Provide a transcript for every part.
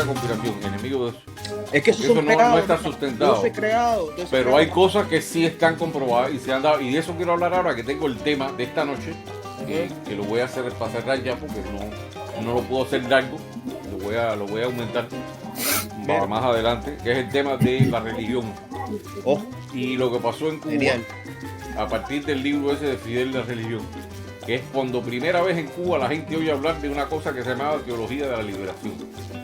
conspiración, enemigo de eso. Es que Eso no está sustentado. No se creado, pero hay cosas que sí están comprobadas y se han dado. Y de eso quiero hablar ahora que tengo el tema de esta noche, que lo voy a hacer para cerrar ya porque no lo puedo hacer largo. Lo voy a aumentar para más adelante, que es el tema de la religión. Y lo que pasó en Cuba, a partir del libro ese de Fidel la religión, que es cuando primera vez en Cuba la gente oye hablar de una cosa que se llamaba teología de la liberación,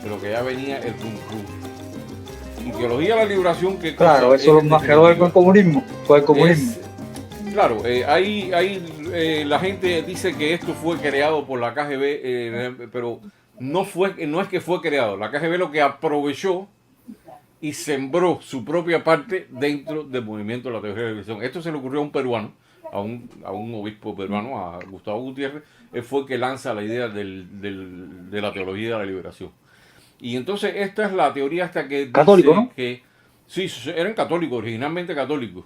pero que ya venía el rum rum. Y teología de la liberación, que claro, eso es más que ver con el comunismo. Con el comunismo. Claro, la gente dice que esto fue creado por la KGB, pero no es que fue creado. La KGB lo que aprovechó y sembró su propia parte dentro del movimiento de la teología de la liberación. Esto se le ocurrió a un peruano, a un obispo peruano, a Gustavo Gutiérrez. Él fue el que lanza la idea de la teología de la liberación. Y entonces esta es la teoría hasta que católico, dice ¿no? que sí, eran católicos, originalmente católicos.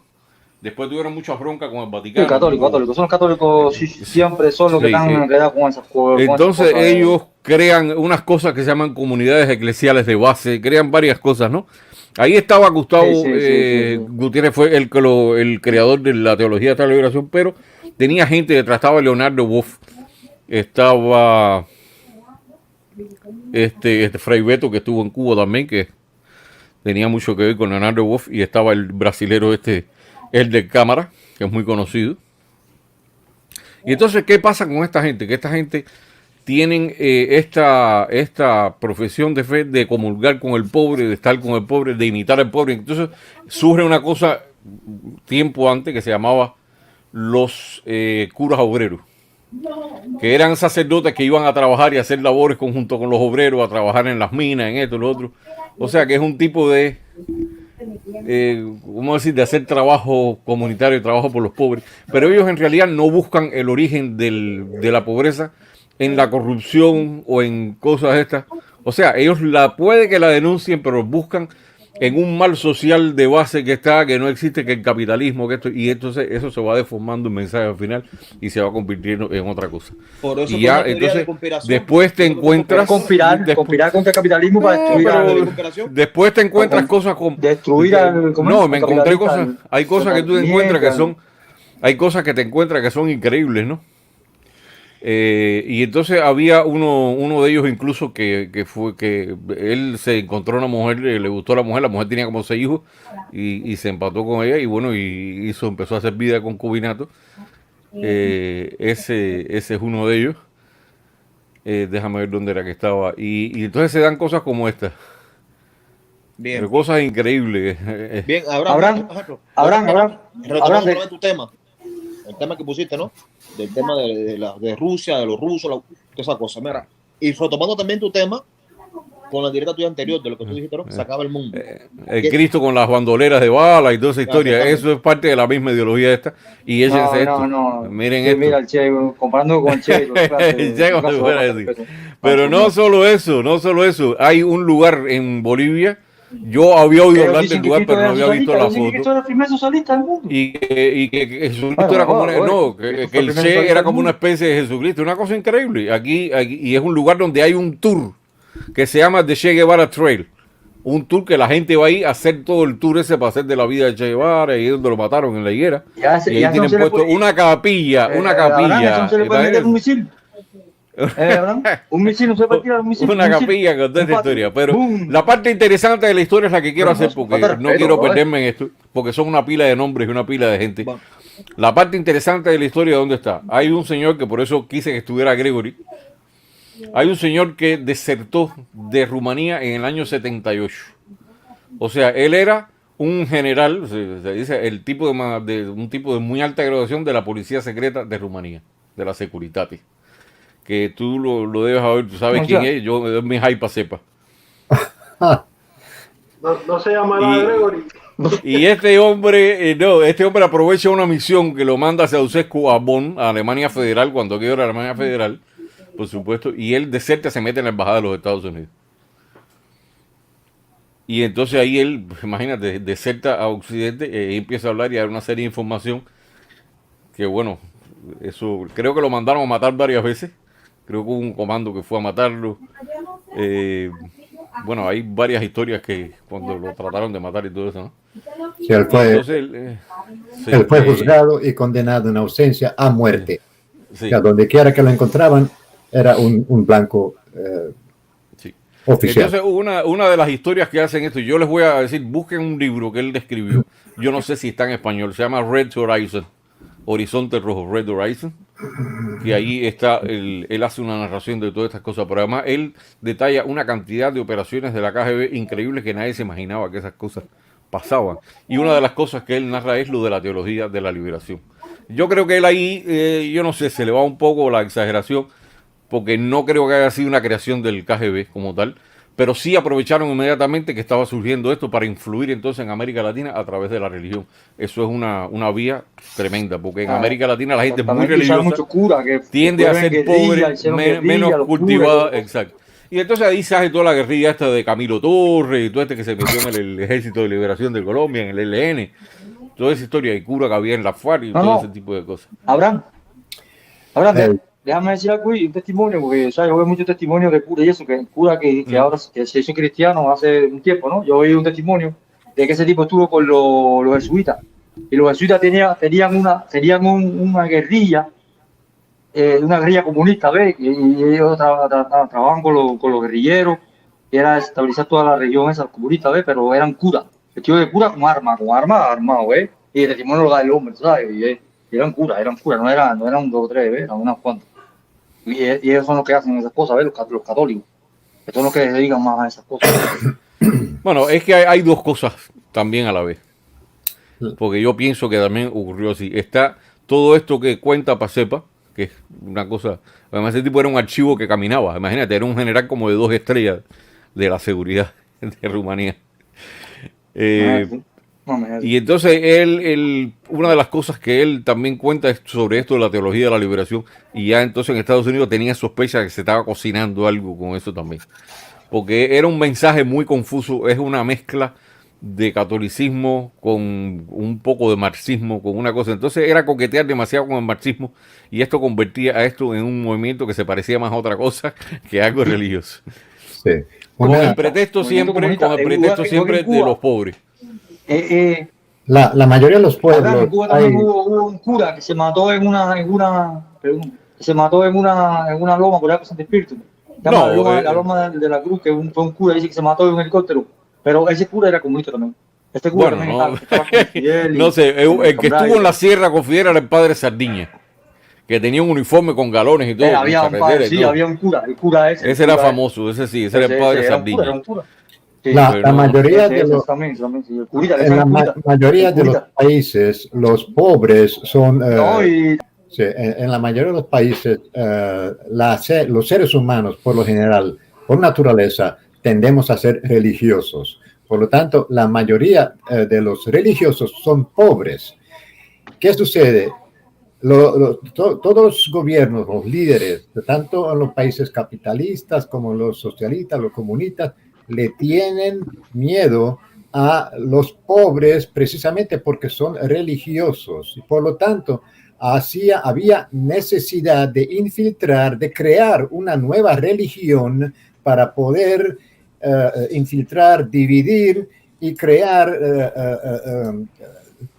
Después tuvieron mucha bronca con el Vaticano. Sí, católicos. Son católicos, siempre son los que están quedados con esas cosas. Entonces ellos crean unas cosas que se llaman comunidades eclesiales de base, crean varias cosas, ¿no? Ahí estaba Gustavo Gutiérrez, fue el creador de la teología de la liberación, pero tenía gente detrás, estaba Leonardo Boff, estaba Fray Beto, que estuvo en Cuba también, que tenía mucho que ver con Leonardo Boff, y estaba el brasilero el de Cámara, que es muy conocido. Y entonces, ¿qué pasa con esta gente? Que esta gente tienen esta profesión de fe de comulgar con el pobre, de estar con el pobre, de imitar al pobre. Entonces surge una cosa tiempo antes que se llamaba los curas obreros, que eran sacerdotes que iban a trabajar y a hacer labores conjunto con los obreros, a trabajar en las minas, en esto, lo otro. O sea que es un tipo de ¿cómo decir? De hacer trabajo comunitario, trabajo por los pobres, pero ellos en realidad no buscan el origen de la pobreza en la corrupción o en cosas estas. O sea, ellos puede que la denuncien, pero buscan en un mal social de base que no existe, que el capitalismo, y entonces eso se va deformando en mensaje al final y se va convirtiendo en otra cosa. Por eso y ya, entonces, después te encuentras... Conspirar contra el capitalismo para destruir después te encuentras cosas como... Destruir me encontré cosas... Hay cosas que tú te encuentras que son... Hay cosas que te encuentras que son increíbles, ¿no? Y entonces había uno de ellos incluso que él se encontró una mujer, le gustó la mujer tenía como 6 hijos y se empató con ella y bueno, empezó a hacer vida de concubinato. Ese es uno de ellos. Déjame ver dónde era que estaba. Y entonces se dan cosas como estas. Bien. Cosas increíbles. Bien, Abraham, retomando tu tema. El tema que pusiste, ¿no? Del tema de Rusia, de los rusos, toda esa cosa. Mira, y retomando también tu tema con la directa tuya anterior, de lo que tú dijiste, ¿no? Se acaba el mundo. El Cristo con las bandoleras de bala y toda esa historia, eso es parte de la misma ideología esta. Y miren esto. Mira el Che, comparando con el Che. Pero no solo eso, hay un lugar en Bolivia. Yo había oído hablar del lugar, pero no había visto la foto. Y que Jesucristo era como que el Che era como una especie de Jesucristo, una cosa increíble. Aquí y es un lugar donde hay un tour que se llama The Che Guevara Trail. Un tour que la gente va ahí a hacer todo el tour ese para hacer de la vida de Che Guevara, y donde lo mataron en la higuera. Y ahí tienen puesto una capilla. Un misil no se puede tirar, una capilla con toda esta historia. Pero la parte interesante de la historia es la que quiero hacer, porque no quiero perderme en esto, porque son una pila de nombres y una pila de gente. La parte interesante de la historia, ¿dónde está? Hay un señor que por eso quise que estuviera Gregory. Hay un señor que desertó de Rumanía en el año 78. O sea, él era un general, se dice, un tipo de muy alta graduación de la policía secreta de Rumanía, de la Securitate. Que tú lo debes saber, tú sabes quién es, yo me doy mi hype para sepa. No se llamará Gregory. Y este hombre aprovecha una misión que lo manda Ceausescu a Bonn, a Alemania Federal, cuando quedó la Alemania Federal, por supuesto, y él deserta, se mete en la embajada de los Estados Unidos. Y entonces ahí él, imagínate, deserta a Occidente, empieza a hablar y a dar una serie de información que bueno, eso creo que lo mandaron a matar varias veces. Creo que hubo un comando que fue a matarlo. bueno, hay varias historias que cuando lo trataron de matar y todo eso, ¿no? Sí, él Entonces, fue juzgado y condenado en ausencia a muerte. sí. O sea, donde quiera que lo encontraban, era un blanco Sí. oficial. Entonces, una de las historias que hacen esto, yo les voy a decir, busquen un libro que él describió. Yo no sé si está en español, se llama Red Horizon, Horizonte Rojo, Red Horizon. Que ahí está, él hace una narración de todas estas cosas, pero además él detalla una cantidad de operaciones de la KGB increíbles que nadie se imaginaba que esas cosas pasaban. Y una de las cosas que él narra es lo de la teología de la liberación. Yo creo que él ahí, yo no sé, se le va un poco la exageración, porque no creo que haya sido una creación del KGB como tal, pero sí aprovecharon inmediatamente que estaba surgiendo esto para influir entonces en América Latina a través de la religión. Eso es una vía tremenda, porque en América Latina la gente es muy religiosa, mucho cura, que tiende a ser pobre, menos cultivada, curas, exacto. Y entonces ahí se hace toda la guerrilla esta de Camilo Torres y todo este que se metió en el Ejército de Liberación de Colombia, en el ELN, toda esa historia de cura que había en la FARC y todo ese tipo de cosas. Abraham, déjame decir algo y un testimonio, porque o sea, yo veo muchos testimonios de cura y eso, que cura que ahora que se hizo cristiano hace un tiempo, ¿no? Yo oí un testimonio de que ese tipo estuvo con los jesuitas, y los jesuitas tenían una guerrilla, una guerrilla comunista, ¿ves? Y ellos trabajaban con los guerrilleros, y era estabilizar toda la región esa comunista, ¿ves? Pero eran curas, vestidos de cura con armas armados, ¿ves? Y el testimonio lo da el hombre, ¿sabes? Y eran curas, no eran un dos o tres, ¿ves? Eran unas cuantas. Y ellos son los que hacen esas cosas, ¿ves? Los católicos, que son los que se dedican más a esas cosas. Bueno, es que hay dos cosas también a la vez. Porque yo pienso que también ocurrió así. Está todo esto que cuenta Pacepa, que es una cosa. Además, ese tipo era un archivo que caminaba. Imagínate, era un general como de 2 estrellas de la seguridad de Rumanía. Y entonces una de las cosas que él también cuenta es sobre esto de la teología de la liberación. Y ya entonces en Estados Unidos tenía sospecha de que se estaba cocinando algo con eso también. Porque era un mensaje muy confuso, es una mezcla de catolicismo con un poco de marxismo, con una cosa. Entonces era coquetear demasiado con el marxismo y esto convertía a esto en un movimiento que se parecía más a otra cosa que a algo religioso. Sí. Con el pretexto siempre de los pobres. La mayoría de los pueblos. En Cuba también hubo un cura que se mató en una loma por allá por Santo Espíritu. La loma de la Cruz, que fue un cura, dice que se mató en un helicóptero. Pero ese cura era comunista también. Este cura bueno, también no sé, el que estuvo en la sierra con Fidel era el padre Sardiña, que tenía un uniforme con galones y todo. Había un cura, el cura ese. Ese era famoso, ese era el padre Sardiña. Era un cura. Sí, la mayoría de los países, los pobres son... sí, en la mayoría de los países, los seres humanos, por lo general, por naturaleza, tendemos a ser religiosos. Por lo tanto, la mayoría de los religiosos son pobres. ¿Qué sucede? Todos los gobiernos, los líderes, tanto en los países capitalistas como los socialistas, los comunistas, le tienen miedo a los pobres precisamente porque son religiosos. Y por lo tanto, había necesidad de infiltrar, de crear una nueva religión para poder infiltrar, dividir y crear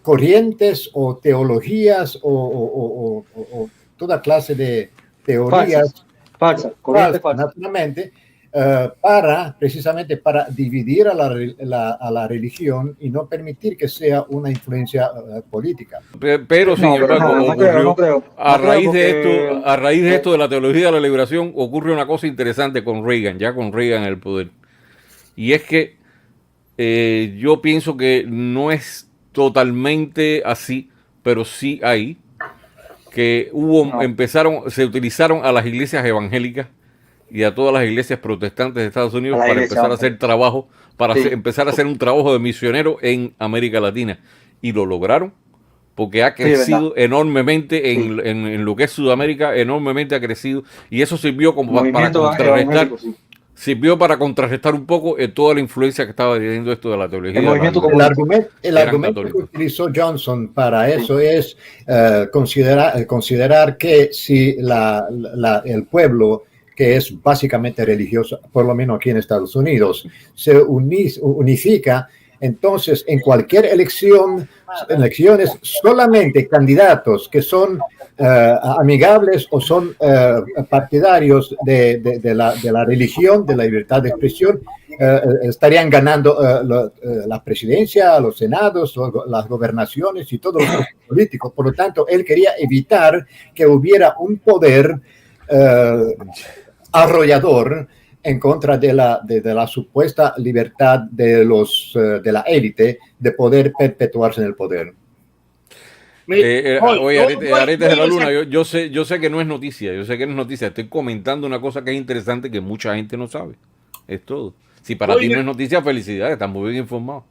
corrientes o teologías o toda clase de teorías falsas, naturalmente, precisamente para dividir a la religión y no permitir que sea una influencia política. Pero sin embargo, a raíz de esto de la teología de la liberación, ocurre una cosa interesante con Reagan, ya con Reagan en el poder. Y es que yo pienso que no es totalmente así, pero sí hay que se utilizaron a las iglesias evangélicas y a todas las iglesias protestantes de Estados Unidos para empezar a hacer trabajo, empezar a hacer un trabajo de misionero en América Latina. Y lo lograron, porque ha crecido enormemente en lo que es Sudamérica, enormemente ha crecido, y eso sirvió como para contrarrestar. Sirvió para contrarrestar un poco toda la influencia que estaba teniendo esto de la teología. El argumento que utilizó Johnson para eso es considerar que si el pueblo que es básicamente religiosa, por lo menos aquí en Estados Unidos, se unifica, entonces en cualquier elecciones solamente candidatos que son amigables o son partidarios de la religión, de la libertad de expresión, estarían ganando la presidencia, los senados, las gobernaciones y todos los políticos. Por lo tanto, él quería evitar que hubiera un poder arrollador en contra de la supuesta libertad de la élite de poder perpetuarse en el poder. Oye, Aretes de la Luna, yo sé que no es noticia, estoy comentando una cosa que es interesante que mucha gente no sabe, es todo. Si para ti no es noticia, felicidades, están muy bien informados.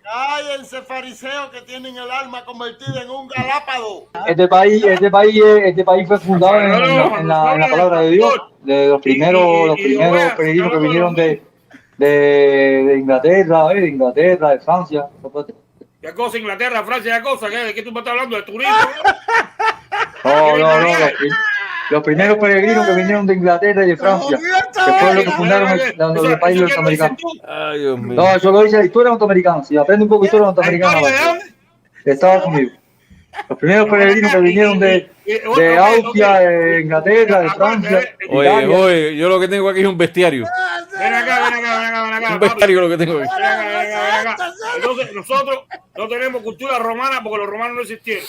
Cállense, fariseos que tienen el alma convertida en un galápado. Este país fue fundado en la palabra de Dios, de los primeros peregrinos que vinieron de Inglaterra, de Francia. ¿Qué cosa Inglaterra, Francia, qué cosa? ¿De qué tú me estás hablando? ¿De turismo? No. Los primeros peregrinos que vinieron de Inglaterra y de Francia, que fueron los que fundaron el país norteamericano. Ay, Dios mío. No, eso lo dice la historia norteamericana. Si aprende un poco de historia norteamericana, de Estados Unidos. Los primeros peregrinos que vinieron de Austria, de Inglaterra, de Francia. Oye, yo lo que tengo aquí es un bestiario. Ven acá. Un bestiario lo que tengo aquí. Ven acá. Entonces, nosotros no tenemos cultura romana porque los romanos no existieron.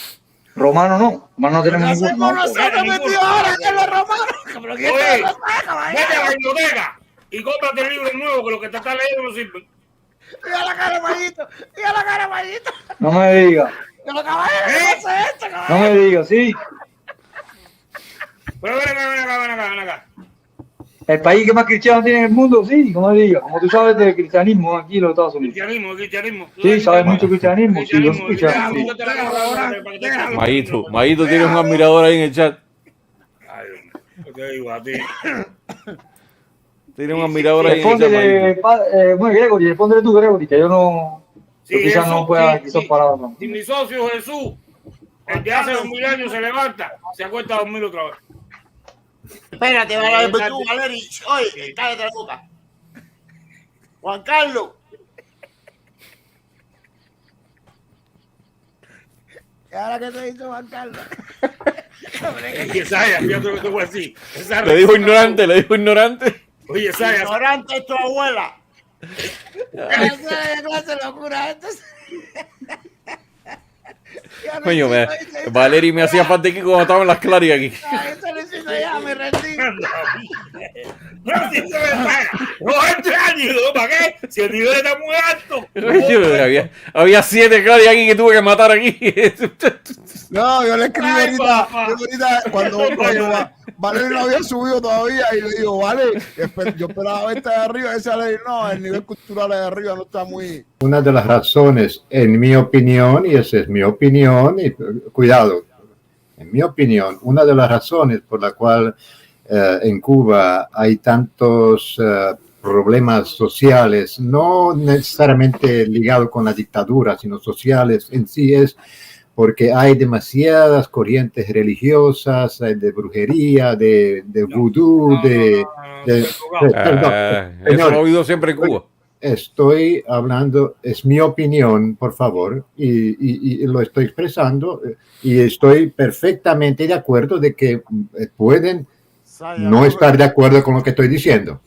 Romanos no tenemos ningún. Nosotros metidos ahora que los romanos. Oye, vete a la biblioteca y cómprate el libro nuevo que lo que te está leyendo no sirve. Mira la cara de Mayito. No me digas. No me digas, sí. Pero ven acá. El país que más cristianos tiene en el mundo, sí, como diga. Como tú sabes del cristianismo aquí en los Estados Unidos. Cristianismo. Sí, sabes mucho cristianismo. Sí, lo escuchas. Mayito, tienes un admirador ahí en el chat. Ay, Dios, te digo a ti. Tienes un admirador ahí en el chat. Bueno, Gregory, respóndele tú, Gregory, que yo no... Sí, quizás no pueda quizás parar. Si mi socio Jesús, el de hace 2000 años se levanta, se acuesta a dormir otra vez. Espérate, tú, Valeri. Oye, cállate la boca. Juan Carlos. ¿Y ahora qué te dicho Juan Carlos? Yesaya, fíjate lo que te voy a decir. Le dijo ignorante. Oye, Yesaya. Ignorante es tu abuela. ¿Qué clase de locura esto? Coño, Valeri me hacía falta aquí cuando estaba en las claras aquí. Ya me rendí. No entre años, ¿para qué? Si el nivel está muy alto. Había 7 claras aquí que tuve que matar aquí. No, yo le escribí ahorita cuando Vale no había subido todavía y le digo, Vale, yo esperaba verte de arriba, esa ley no, el nivel cultural de arriba no está muy... Una de las razones, en mi opinión, y esa es mi opinión, y cuidado, en mi opinión, una de las razones por la cual en Cuba hay tantos problemas sociales, no necesariamente ligados con la dictadura, sino sociales en sí, es porque hay demasiadas corrientes religiosas, de brujería, de vudú, eso lo he oído siempre en Cuba. Estoy hablando, es mi opinión, por favor, y lo estoy expresando, y estoy perfectamente de acuerdo de que pueden no estar de acuerdo con lo que estoy diciendo.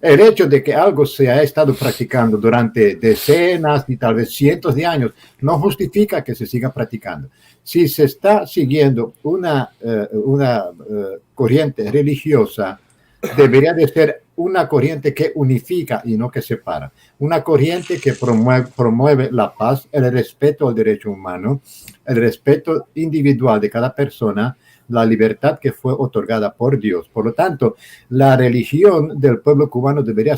El hecho de que algo se ha estado practicando durante decenas y tal vez cientos de años no justifica que se siga practicando. Si se está siguiendo una corriente religiosa, debería de ser una corriente que unifica y no que separa. Una corriente que promueve la paz, el respeto al derecho humano, el respeto individual de cada persona, la libertad que fue otorgada por Dios. Por lo tanto, la religión del pueblo cubano debería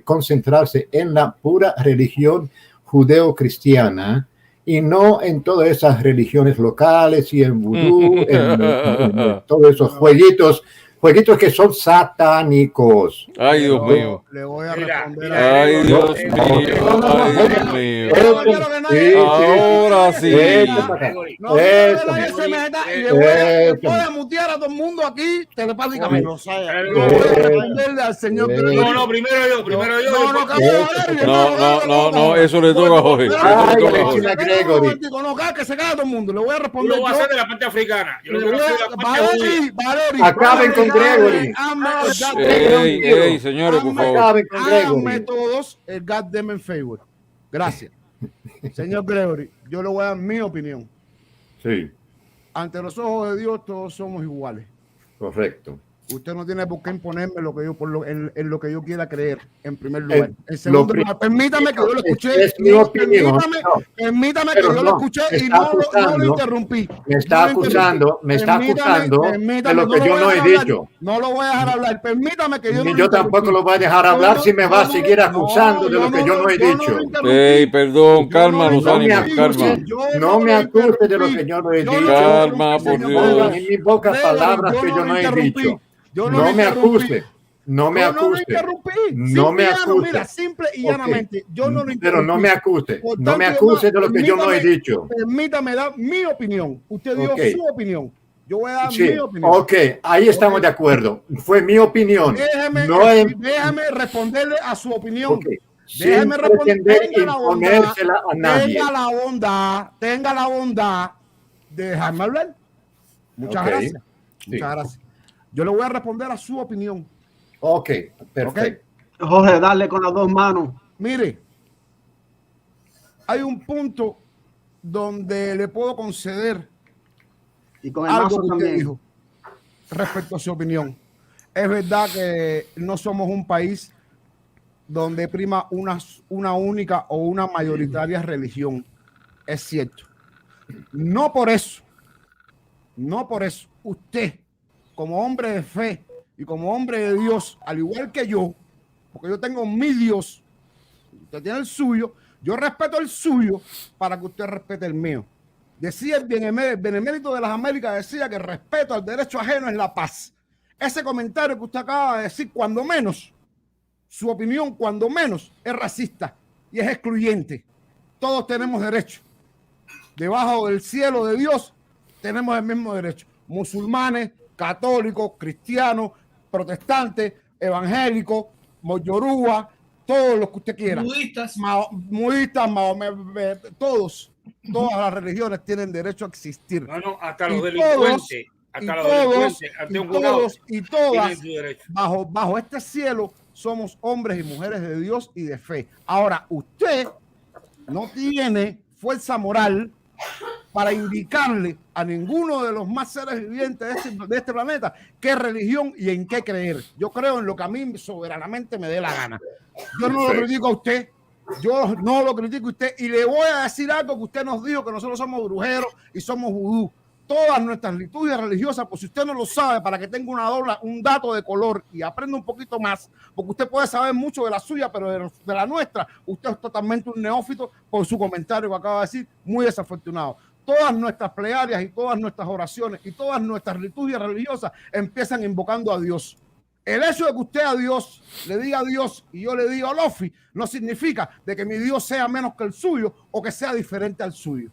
concentrarse en la pura religión judeo-cristiana y no en todas esas religiones locales y en vudú, en todos esos jueguitos jueguitos que son satánicos. Ay, Dios mío. Le voy a Mira, responder mira. Ay, Dios mío. Ay, Dios mío. Ahora sí. No, le voy a mutear a todo el mundo aquí telepáticamente. Lo sabe. Yo voy a responderle al señor. No, primero yo. No, eso le toca a Jorge. Ay, Regina Gregory. No, que se cae todo el mundo. Le voy a Yo responder. lo voy a hacer de la parte africana. Yo lo voy a hacer de la parte judía. Acaben con Gregory. Ey, señores, por favor. Acaben con Háganme Gregory. todos el goddamn favor. Gracias. Señor Gregory, yo le voy a dar mi opinión. Sí, Ante los ojos de Dios todos somos iguales. correcto. Usted no tiene por qué imponerme lo que yo en lo que yo quiera creer, en primer lugar. En segundo lo lugar, permítame que yo lo escuché. Es mi opinión. Permítame que Pero yo lo escuché me y está no lo acusando, interrumpí. Me está acusando de lo que yo no he dicho. No lo voy a dejar hablar. Permítame que yo Ni no yo lo tampoco interrumpí. lo voy a dejar hablar si me va a seguir acusando de lo que yo no he dicho. Ey, perdón, calma los No me ánimos, calma. acuse, no me acuse de lo que yo no he dicho. Calma, por No Dios. pongan en mis bocas palabras que yo no he dicho. No me acuse. No me acuse. No me acuse. Mira, simple y llanamente. Yo no lo interrumpí. Pero no me acuse. Por No me tanto, acuse de lo que yo no he dicho. Permítame dar mi opinión. Usted dio Ok. su opinión. Yo voy a dar Sí, mi opinión. ok, ahí estamos de acuerdo. Fue mi opinión. Déjame responderle a su opinión. Ok, Déjeme sin responder. pretender imponérsela a nadie. Tenga la bondad de dejarme hablar. Muchas Ok, gracias. sí. Muchas gracias. Yo le voy a responder a su opinión. Ok, perfecto. Jorge, dale con las dos manos. Mire, hay un punto donde le puedo conceder Y con el algo mazo que usted también. dijo respecto a su opinión. Es verdad que no somos un país donde prima una única o una mayoritaria religión. Es cierto. No por eso, usted, como hombre de fe y como hombre de Dios, al igual que yo, porque yo tengo mi Dios, usted tiene el suyo, yo respeto el suyo para que usted respete el mío. Decía el benemérito de las Américas, decía que el respeto al derecho ajeno es la paz. Ese comentario que usted acaba de decir, cuando menos, su opinión, cuando menos, es racista y es excluyente. Todos tenemos derecho. Debajo del cielo de Dios tenemos el mismo derecho. Musulmanes, católicos, cristianos, protestantes, evangélicos, moyorúa, todos los que usted quiera. Budistas. Todas las religiones tienen derecho a existir. No, hasta los Y delincuentes. Hasta los delincuentes. Y todas, tienen su derecho. bajo este cielo, somos hombres y mujeres de Dios y de fe. Ahora, usted no tiene fuerza moral para indicarle a ninguno de los más seres vivientes de este planeta qué religión y en qué creer. Yo creo en lo que a mí soberanamente me dé la gana. Yo no lo critico a usted. Yo no lo critico a usted. Y le voy a decir algo que usted nos dijo, que nosotros somos brujeros y somos vudú. Todas nuestras liturgias religiosas, pues si usted no lo sabe, para que tenga un dato de color y aprenda un poquito más, porque usted puede saber mucho de la suya, pero de la nuestra, usted es totalmente un neófito por su comentario que acaba de decir, muy desafortunado. Todas nuestras plegarias y todas nuestras oraciones y todas nuestras liturgias religiosas empiezan invocando a Dios. El hecho de que usted a Dios le diga a Dios y yo le diga a Lofi no significa de que mi Dios sea menos que el suyo o que sea diferente al suyo.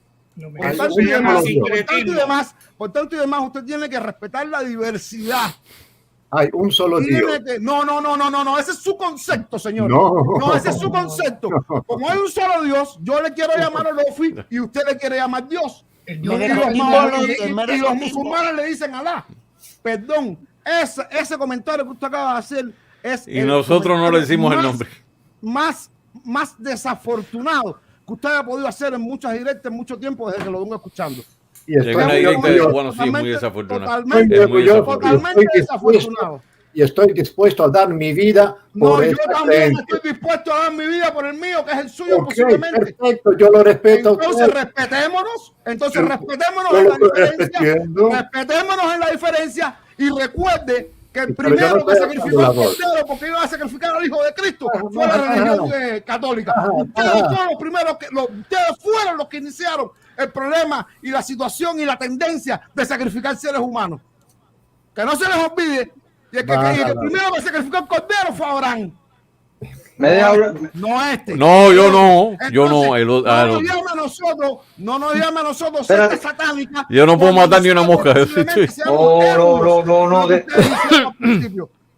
Por tanto y demás, usted tiene que respetar la diversidad. Hay un solo Dios. No, ese es su concepto, señor. No, ese es su concepto. Como hay un solo Dios, yo le quiero llamar a Lofi y usted le quiere llamar Dios. Y los musulmanes le dicen Alá. Perdón, ese comentario que usted acaba de hacer es. Y nosotros no le decimos el nombre. Más desafortunado que usted haya podido hacer en muchas directas en mucho tiempo desde que lo vengo escuchando. Y estoy muy desafortunado. Totalmente desafortunado. Y estoy dispuesto a dar mi vida por yo también estoy dispuesto a dar mi vida por el mío, que es el suyo, posiblemente. Perfecto, yo lo respeto. Entonces respetémonos en la diferencia y recuerde que el primero que sacrificó al cordero porque iba a sacrificar al Hijo de Cristo fue la religión católica. Ustedes fueron los que iniciaron el problema y la situación y la tendencia de sacrificar seres humanos. Que no se les olvide Y el que primero me sacrificó el cordero fue Abraham. Me deja hablar. No este. No, yo no. Entonces, Yo no. No nos llame a nosotros secta satánica. Yo no puedo matar ni una mosca. No.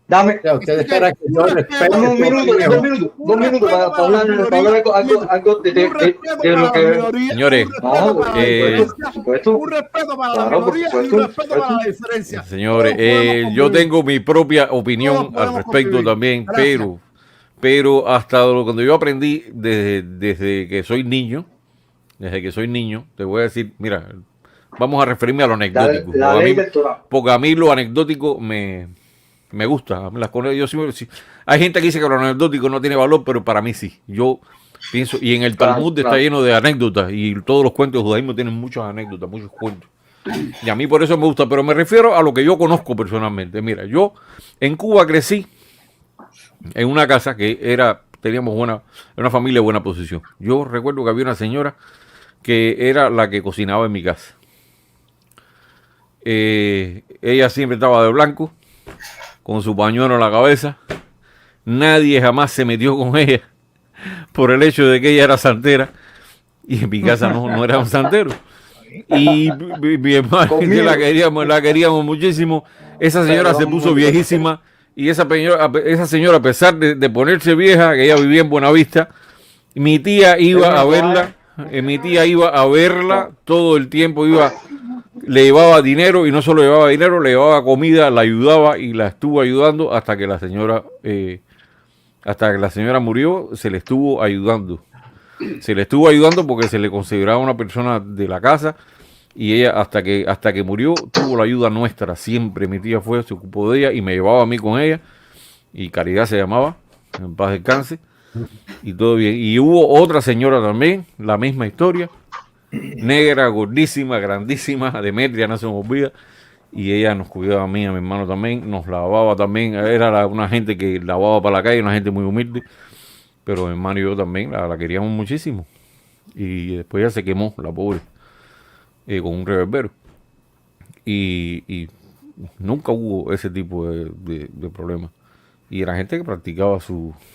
Dame. Usted espera que yo respete Un minuto, 2 minutos para hablar algo de lo que... Señores, un respeto para la minoría y un respeto para la diferencia. Señores, yo tengo mi propia opinión al respecto también, pero hasta cuando yo aprendí desde que soy niño, te voy a decir, mira, vamos a referirme a lo anecdótico. Porque a mí lo anecdótico me gusta. Hay gente que dice que lo anecdótico no tiene valor, pero para mí sí. Yo pienso, y en el Talmud está lleno de anécdotas, y todos los cuentos de judaísmo tienen muchas anécdotas, muchos cuentos. Y a mí por eso me gusta, pero me refiero a lo que yo conozco personalmente. Mira, yo en Cuba crecí en una casa que teníamos una familia de buena posición. Yo recuerdo que había una señora que era la que cocinaba en mi casa. Ella siempre estaba de blanco, con su pañuelo en la cabeza. Nadie jamás se metió con ella por el hecho de que ella era santera, y en mi casa no era un santero. Y mi hermano, que la queríamos muchísimo. Esa señora se puso viejísima, y esa señora, a pesar de ponerse vieja, que ella vivía en Buenavista, mi tía iba a verla todo el tiempo, le llevaba dinero, y no solo llevaba dinero, le llevaba comida, la ayudaba, y la estuvo ayudando hasta que la señora murió. Se le estuvo ayudando porque se le consideraba una persona de la casa, y ella hasta que murió tuvo la ayuda nuestra siempre. Mi tía se ocupó de ella y me llevaba a mí con ella, y Caridad se llamaba, en paz descanse, y todo bien. Y hubo otra señora también, la misma historia, negra, gordísima, grandísima, Demetria, no se me olvida, y ella nos cuidaba a mí, a mi hermano también, nos lavaba también. Era una gente que lavaba para la calle, una gente muy humilde, pero mi hermano y yo también la queríamos muchísimo. Y después ella se quemó, la pobre, con un reverbero, y nunca hubo ese tipo de problemas. Y era gente que practicaba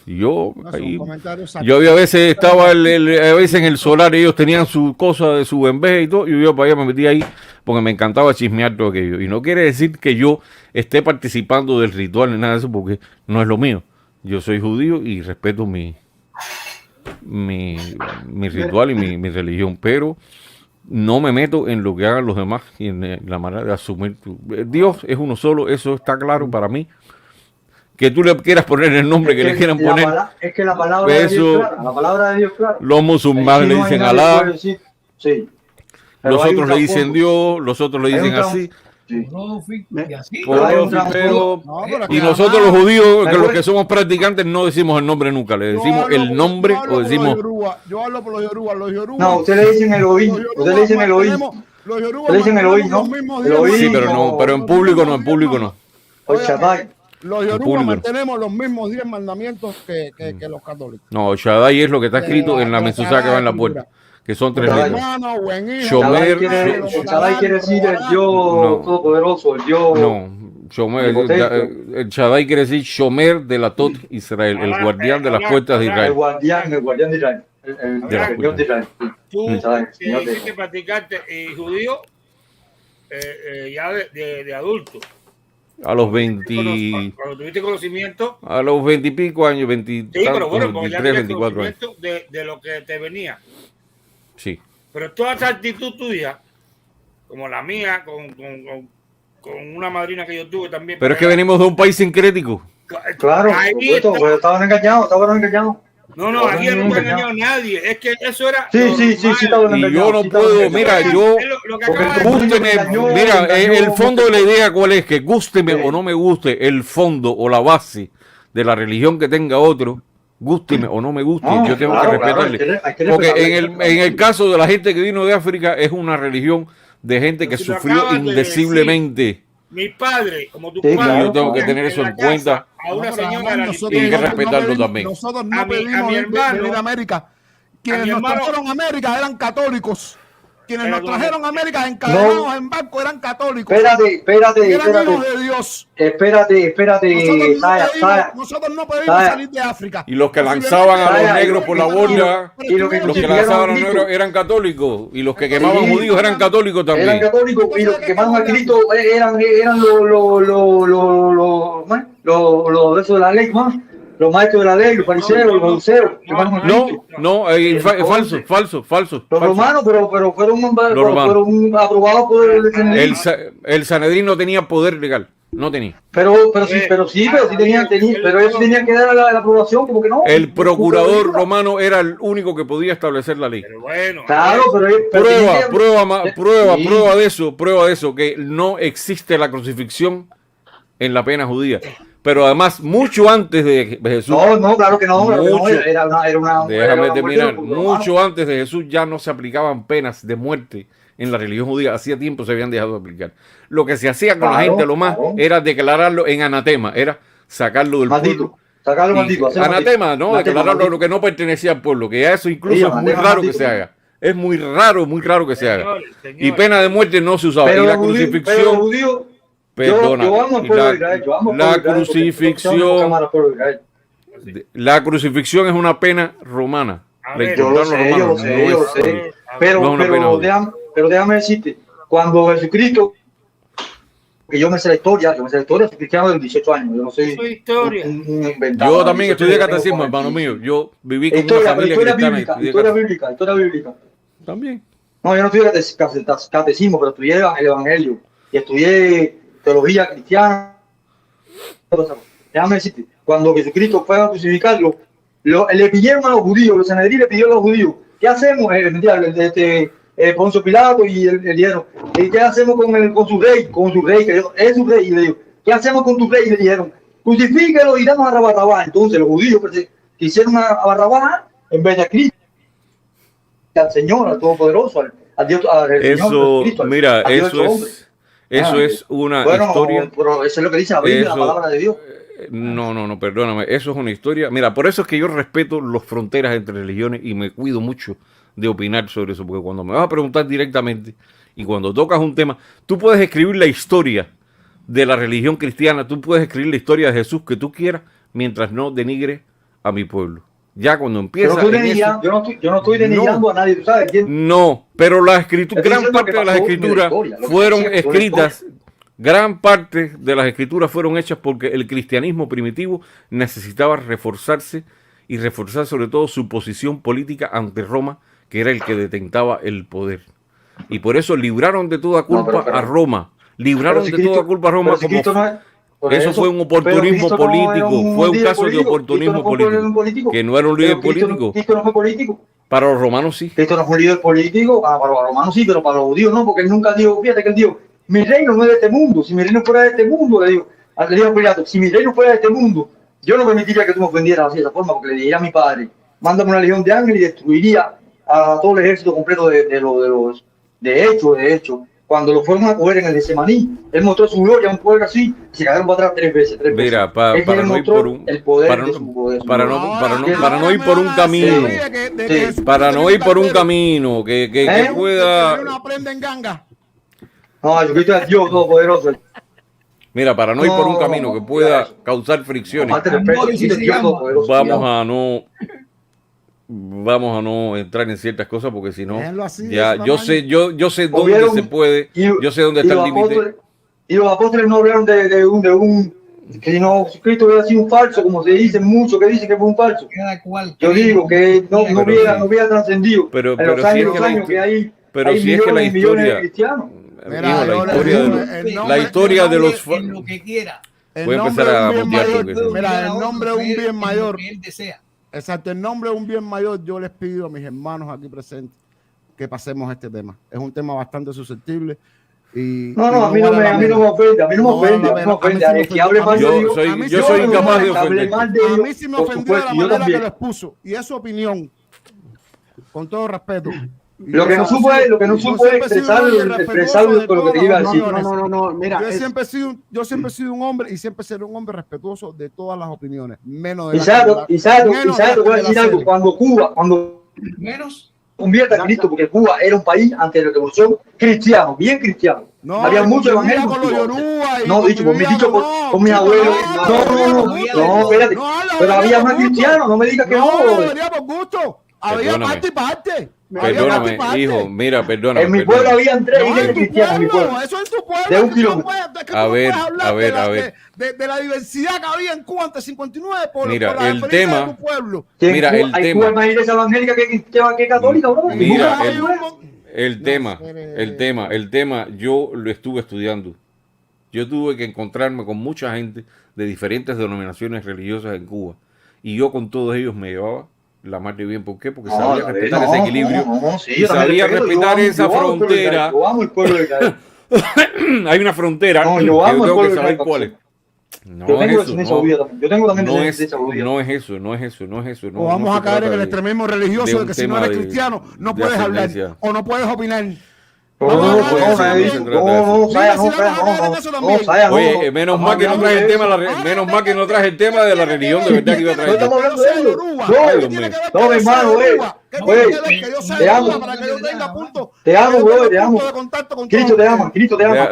yo había a veces estaba a veces en el solar, ellos tenían su cosa de su bembé y todo, y yo para allá me metí ahí porque me encantaba chismear todo aquello. Y no quiere decir que yo esté participando del ritual ni nada de eso, porque no es lo mío. Yo soy judío y respeto mi ritual y mi religión, pero no me meto en lo que hagan los demás y en la manera de asumir. Dios es uno solo, eso está claro para mí. Que tú le quieras poner el nombre que le quieran poner. Es que la palabra de Dios, claro, la palabra de Dios, claro. Los musulmanes le dicen Alá, sí. Los otros le dicen Dios, los otros le dicen así. Sí. Y nosotros los judíos, que los que somos practicantes, no decimos el nombre nunca. Le decimos el nombre o decimos... Yo hablo por los yorubas. No, ustedes le dicen Elohim. Ustedes le dicen Elohim. Los yorubas le dicen Elohim, ¿no? Sí, pero en público no. Los yorubas mantenemos los mismos 10 mandamientos que los católicos. No, Shaddai es lo que está escrito en la mezuzá que va en la puerta, que son 3 letras. Shaddai quiere decir el Dios todopoderoso, el Dios... No, Shomer, el Shaddai quiere decir Shomer de la Tot Israel, el guardián de las puertas de Israel. El guardián de Israel. El Dios de Israel. Tú dices que practicaste judío ya de adulto. A los 20. Cuando tuviste conocimiento. A los 20 y pico años, 20. Sí, pero bueno, 23, 24 años. De lo que te venía. Sí. Pero toda esa actitud tuya, como la mía, con una madrina que yo tuve también. Pero es que venimos de un país sincrético. Claro, pues estaban engañados. No, aquí no te ha engañado nadie. Es que eso era. Sí, y yo no puedo, mira, gústeme, mira, el fondo de la idea cuál es, que gústeme o no me guste el fondo o la base de la religión que tenga otro, gústeme o no me guste, yo tengo que respetarle. Porque en el caso de la gente que vino de África, es una religión de gente que sufrió indeciblemente. Mi padre, como tu padre, yo tengo que tener eso en cuenta. A una señora y hay que respetarlo también. Nosotros no pedimos venir a América. Quienes nos trajeron a América eran católicos quienes nos trajeron a América encadenados en barco eran católicos. Espérate. Eran hijos de Dios. Espérate. Nosotros no pedimos salir de África. Y los que lanzaban a los negros por la borda, los que lanzaban a los negros eran católicos. Y los que quemaban judíos eran católicos también. Eran católicos y los que quemaban a Cristo eran los de la ley, más. Los maestros de la ley, los fariseos, los saduceos. Falso. Los romanos, pero fueron aprobados por el Sanedrín. El Sanedrín no tenía poder legal, no tenía. Pero sí tenían pero ellos tenían que dar la aprobación, como que no. El procurador romano era el único que podía establecer la ley. Pero bueno, claro, prueba de eso, que no existe la crucifixión en la pena judía. Pero además, mucho antes de Jesús. No, claro que no. Déjame terminar. Mucho antes de Jesús ya no se aplicaban penas de muerte en la religión judía. Hacía tiempo se habían dejado de aplicar. Lo que se hacía con la gente, lo más, era declararlo en anatema. Era sacarlo del pueblo. Anatema, ¿no? Declararlo lo que no pertenecía al pueblo. Que eso incluso es muy raro que se haga. Es muy raro que se haga. Y pena de muerte no se usaba. Y la crucifixión. Perdona, la crucifixión es una pena romana. Pero déjame decirte, cuando Jesucristo, que yo me sé la historia, soy cristiano de los 18 años, yo no soy un inventado. Yo también estudié catecismo, hermano mío. Yo viví con una familia cristiana. Historia bíblica. También. No, yo no estudié catecismo, pero estudié el evangelio y estudié teología cristiana. Déjame decirte, cuando Jesucristo fue a crucificarlo, le pidieron a los judíos, los Sanedrín le pidieron a los judíos, ¿qué hacemos? Poncio Pilato y el dijeron, ¿qué hacemos con su rey? Que es su rey. Y le dijo, ¿qué hacemos con tu rey? Y le dijeron, crucifíquelo y damos a Barrabás. Entonces los judíos quisieron a Barrabás en vez de a Cristo, al Señor, al Todopoderoso, al Dios, al Señor Cristo, mira, eso es una historia. Pero eso es lo que dice la Biblia, la palabra de Dios. No, perdóname. Eso es una historia. Mira, por eso es que yo respeto las fronteras entre religiones y me cuido mucho de opinar sobre eso. Porque cuando me vas a preguntar directamente y cuando tocas un tema, tú puedes escribir la historia de la religión cristiana, tú puedes escribir la historia de Jesús que tú quieras mientras no denigre a mi pueblo. Ya cuando empieza. Yo no estoy denigrando a nadie, ¿tú sabes? No, pero la escritura, gran parte de las escrituras fueron escritas. Gran parte de las escrituras fueron hechas porque el cristianismo primitivo necesitaba reforzarse y reforzar sobre todo su posición política ante Roma, que era el que detentaba el poder. Y por eso libraron de toda culpa a Roma. Toda culpa a Roma como... Eso fue un oportunismo político, fue un caso de oportunismo político, que no era un líder político. Cristo no fue político. Para los romanos sí. Cristo no fue un líder político, para los romanos sí, pero para los judíos no, porque él nunca dijo, fíjate que él dijo, mi reino no es de este mundo, si mi reino fuera de este mundo, le digo a Pilato, si mi reino fuera de este mundo, yo no permitiría que tú me ofendieras así de esa forma, porque le diría a mi padre, mándame una legión de ángeles y destruiría a todo el ejército completo de hecho. Cuando lo fueron a coger en el Getsemaní, él mostró su gloria a un poder así, y se cagaron para atrás tres veces. Mira, para no ir por un camino, para no ir por un camino que pueda. No, Jesucristo es Dios todopoderoso. Mira, para no ir por un camino que pueda causar fricciones, vamos a no entrar en ciertas cosas porque si no, yo sé dónde se puede, yo sé dónde está el límite. Y los apóstoles no hablaron de un que no, Cristo hubiera sido un falso, como se dice mucho que dicen que fue un falso. Yo digo que no hubiera trascendido. Pero si es que la historia, la historia de los lo que quiera. Voy a empezar a botear porque mira, el nombre de un bien mayor. Exacto, en nombre de un bien mayor, yo les pido a mis hermanos aquí presentes que pasemos este tema. Es un tema bastante susceptible. Y a mí no me ofende. Que hable mal de Dios. Yo soy incapaz de ofender. A mí sí me ofendió de la manera que lo expuso. Y es su opinión. Con todo respeto. Lo que no supo es expresarlo con lo que te iba a decir. No, mira. Yo siempre he sido un hombre y siempre seré un hombre respetuoso de todas las opiniones, menos de Exacto, voy a decir algo. Cuando convierta a Cristo, porque Cuba era un país antes de la revolución cristiano, bien cristiano. No, había muchos evangélicos. No, dicho por mis abuelos. No, espérate. Pero había más cristianos, no me digas que no. No, venía por gusto. Había parte y parte. Perdóname, hijo, mira, perdóname. En mi pueblo habían 3 iglesias cristianas en mi pueblo. Eso es tu pueblo. De 1 kilómetro. A ver. De la diversidad que había en Cuba antes 59 por mira, la el tema, de tu pueblo. Mira, el hay tema. Hay más iglesia evangélica que católica, bro. Mira, el tema, yo lo estuve estudiando. Yo tuve que encontrarme con mucha gente de diferentes denominaciones religiosas en Cuba. Y yo con todos ellos me llevaba la más de bien. ¿Por qué? Porque sabía respetar ese equilibrio. Sí, sabía respetar esa frontera. Yo amo el pueblo de Israel. Hay una frontera que yo tengo que saber cuál es. No yo tengo es eso, yo tengo también no es eso. O vamos a caer en el extremismo religioso de que si no eres cristiano no puedes hablar o no puedes opinar. Oye, menos mal que no traje el tema de la religión de verdad que iba a traer. Estamos hablando de ello. No, hermano, te amo. Te amo, bro, te amo. Cristo te ama, Cristo te ama.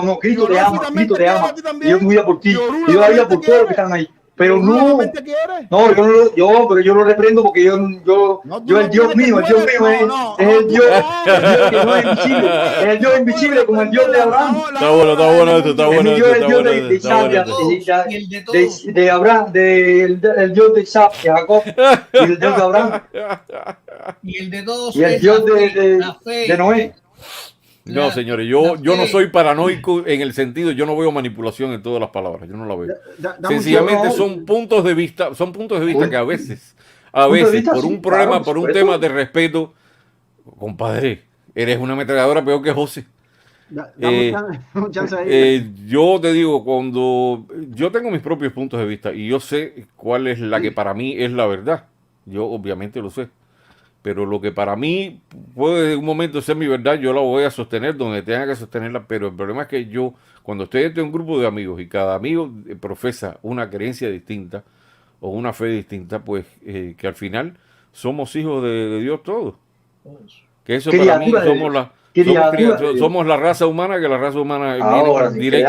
No, Cristo te ama, Cristo te ama. Yo me vida por ti. Yo daría por todos los que están ahí. Pero no, pero yo lo reprendo porque el Dios mío es el Dios que no es invisible, es el Dios invisible como el Dios de Abraham. Está bueno esto. El Dios de Isaac, de Abraham, el Dios de Isaac, de Jacob, y el Dios de Abraham. Y el de todos. Y el Dios de Noé. No, señores, yo no soy paranoico en el sentido, yo no veo manipulación en todas las palabras, yo no la veo. Sencillamente son puntos de vista que a veces, por un problema, por un tema de respeto, compadre, eres una ametralladora peor que José. Yo te digo, cuando yo tengo mis propios puntos de vista y yo sé cuál es la que para mí es la verdad, yo obviamente lo sé. Pero lo que para mí puede en un momento ser mi verdad, yo la voy a sostener donde tenga que sostenerla. Pero el problema es que yo, cuando estoy entre un grupo de amigos y cada amigo profesa una creencia distinta o una fe distinta, pues que al final somos hijos de Dios todos. Que eso para mí somos la raza humana, que la raza humana viene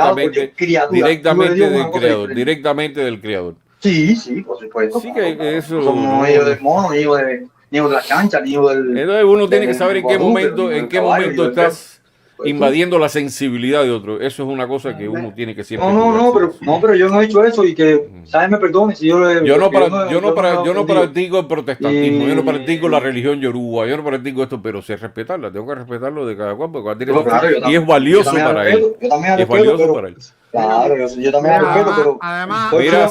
directamente del Creador. Sí, por supuesto. Sí que eso... Somos hijos del mono, hijos de la cancha, hijo del... Entonces uno tiene que saber en qué momento estás invadiendo la sensibilidad de otro. Eso es una cosa que uno tiene que siempre... pero yo no he hecho eso y que, ¿sabes? Me perdone si yo no practico el protestantismo, yo no practico la religión yoruba, yo no practico esto, pero sé respetarla, tengo que respetarlo de cada cual, porque y es valioso para él. Es valioso para él. Claro, yo también respeto, pero... Mira,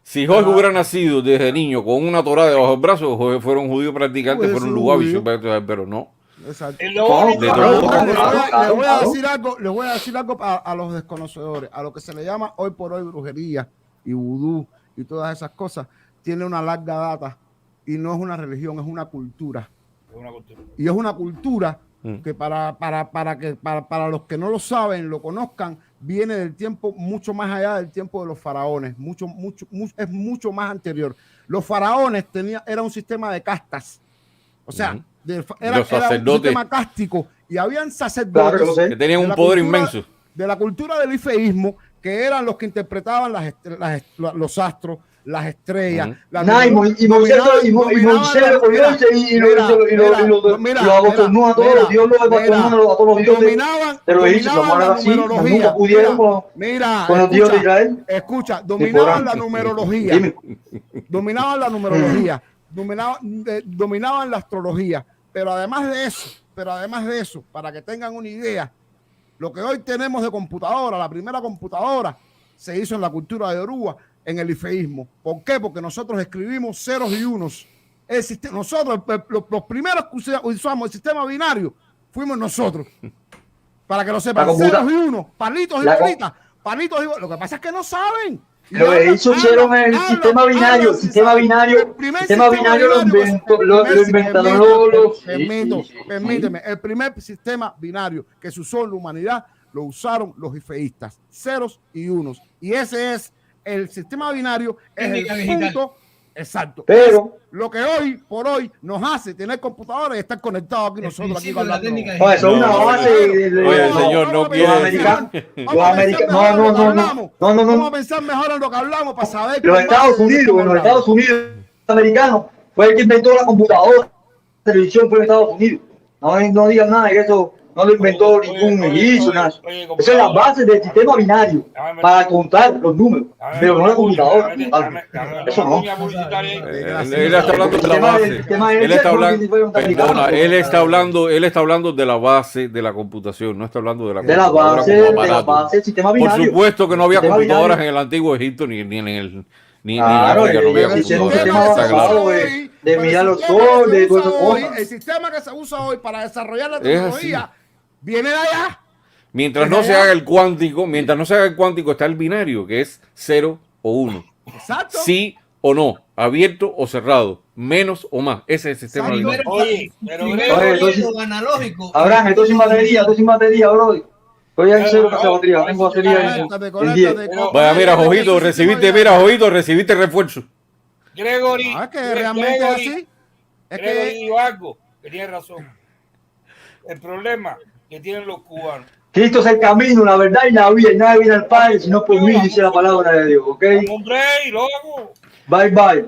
si Jorge hubiera nacido desde niño con una torá debajo del brazo, fuera un judío practicante, fuera un lugavich, pero no. Exacto. Les voy a decir algo a los desconocedores, a lo que se le llama hoy por hoy brujería y vudú y todas esas cosas. Tiene una larga data y no es una religión, es una cultura. Y es una cultura que para los que no lo saben, lo conozcan, viene del tiempo mucho más allá del tiempo de los faraones, es mucho más anterior. Los faraones era un sistema de castas, o sea, era un sistema cástico y habían sacerdotes que tenían un poder inmenso. De la cultura del ifeísmo, que eran los que interpretaban los astros, las estrellas. Y Moisés lo abotonó a todos, Dios lo abotonó a todos los dioses de los egipcios, nunca pudieron con los dioses de Israel. Escucha, dominaban la numerología, dominaban la astrología, pero además de eso, para que tengan una idea, lo que hoy tenemos de computadora, la primera computadora se hizo en la cultura de Yoruba, en el ifeísmo. ¿Por qué? Porque nosotros escribimos ceros y unos. Nosotros, los primeros que usamos el sistema binario, fuimos nosotros. Para que lo sepan, ceros y unos, palitos y bolitas, palitos y bolitas. Lo que pasa es que no saben. Lo que hicieron el sistema binario. El sistema binario lo inventaron los... Permíteme, el primer sistema binario que se usó en la humanidad lo usaron los ifeístas, ceros y unos. Y ese es el sistema binario es Técnica el digital. punto exacto. Pero Lo que hoy por hoy nos hace tener computadoras y estar conectados aquí El nosotros aquí principio de la hablando. técnica no, eso es una No, base oye, señor, no los quiere americanos, decir. los americanos, Vamos a pensar mejor en lo que hablamos para saber. los Estados Unidos, en los Estados Unidos americanos fue el que inventó la computadora, la televisión fue en Estados Unidos. No digan nada que eso no lo inventó ningún egipcio, nada. Esa es la base del sistema binario para contar los números, pero no la computadora. Eso no. Él está hablando de la base. Él está hablando, perdona, él está hablando de la base de la computación, no está hablando de la De la computadora base, como de la aparato. base del sistema Por binario. supuesto que no había Sistema computadoras binario. en el antiguo Egipto ni en el ni Claro, en África, no había es un computadoras. sistema Está claro. basado de mirar los soles, todas esas cosas. El sistema que se usa hoy para desarrollar la Es tecnología viene de allá. Mientras no se haga el cuántico, está el binario, que es 0 o 1. Exacto. Sí o no, abierto o cerrado, menos o más. Ese es el sistema binario. Oye, pero Primero analógico. Abraham, esto sin batería, bro. Voy a hacer esa batería, tengo batería en 10. Vaya, mira, Jojito, recibiste refuerzo. Gregory, Ah, que realmente es así. Es Gregory que dijo algo que tiene razón. El problema que tienen los cubanos. Cristo es el camino, la verdad y la vida, y nadie viene al Padre sino por mí, dice la palabra de Dios, ¿ok? Hombre, y luego. Bye bye.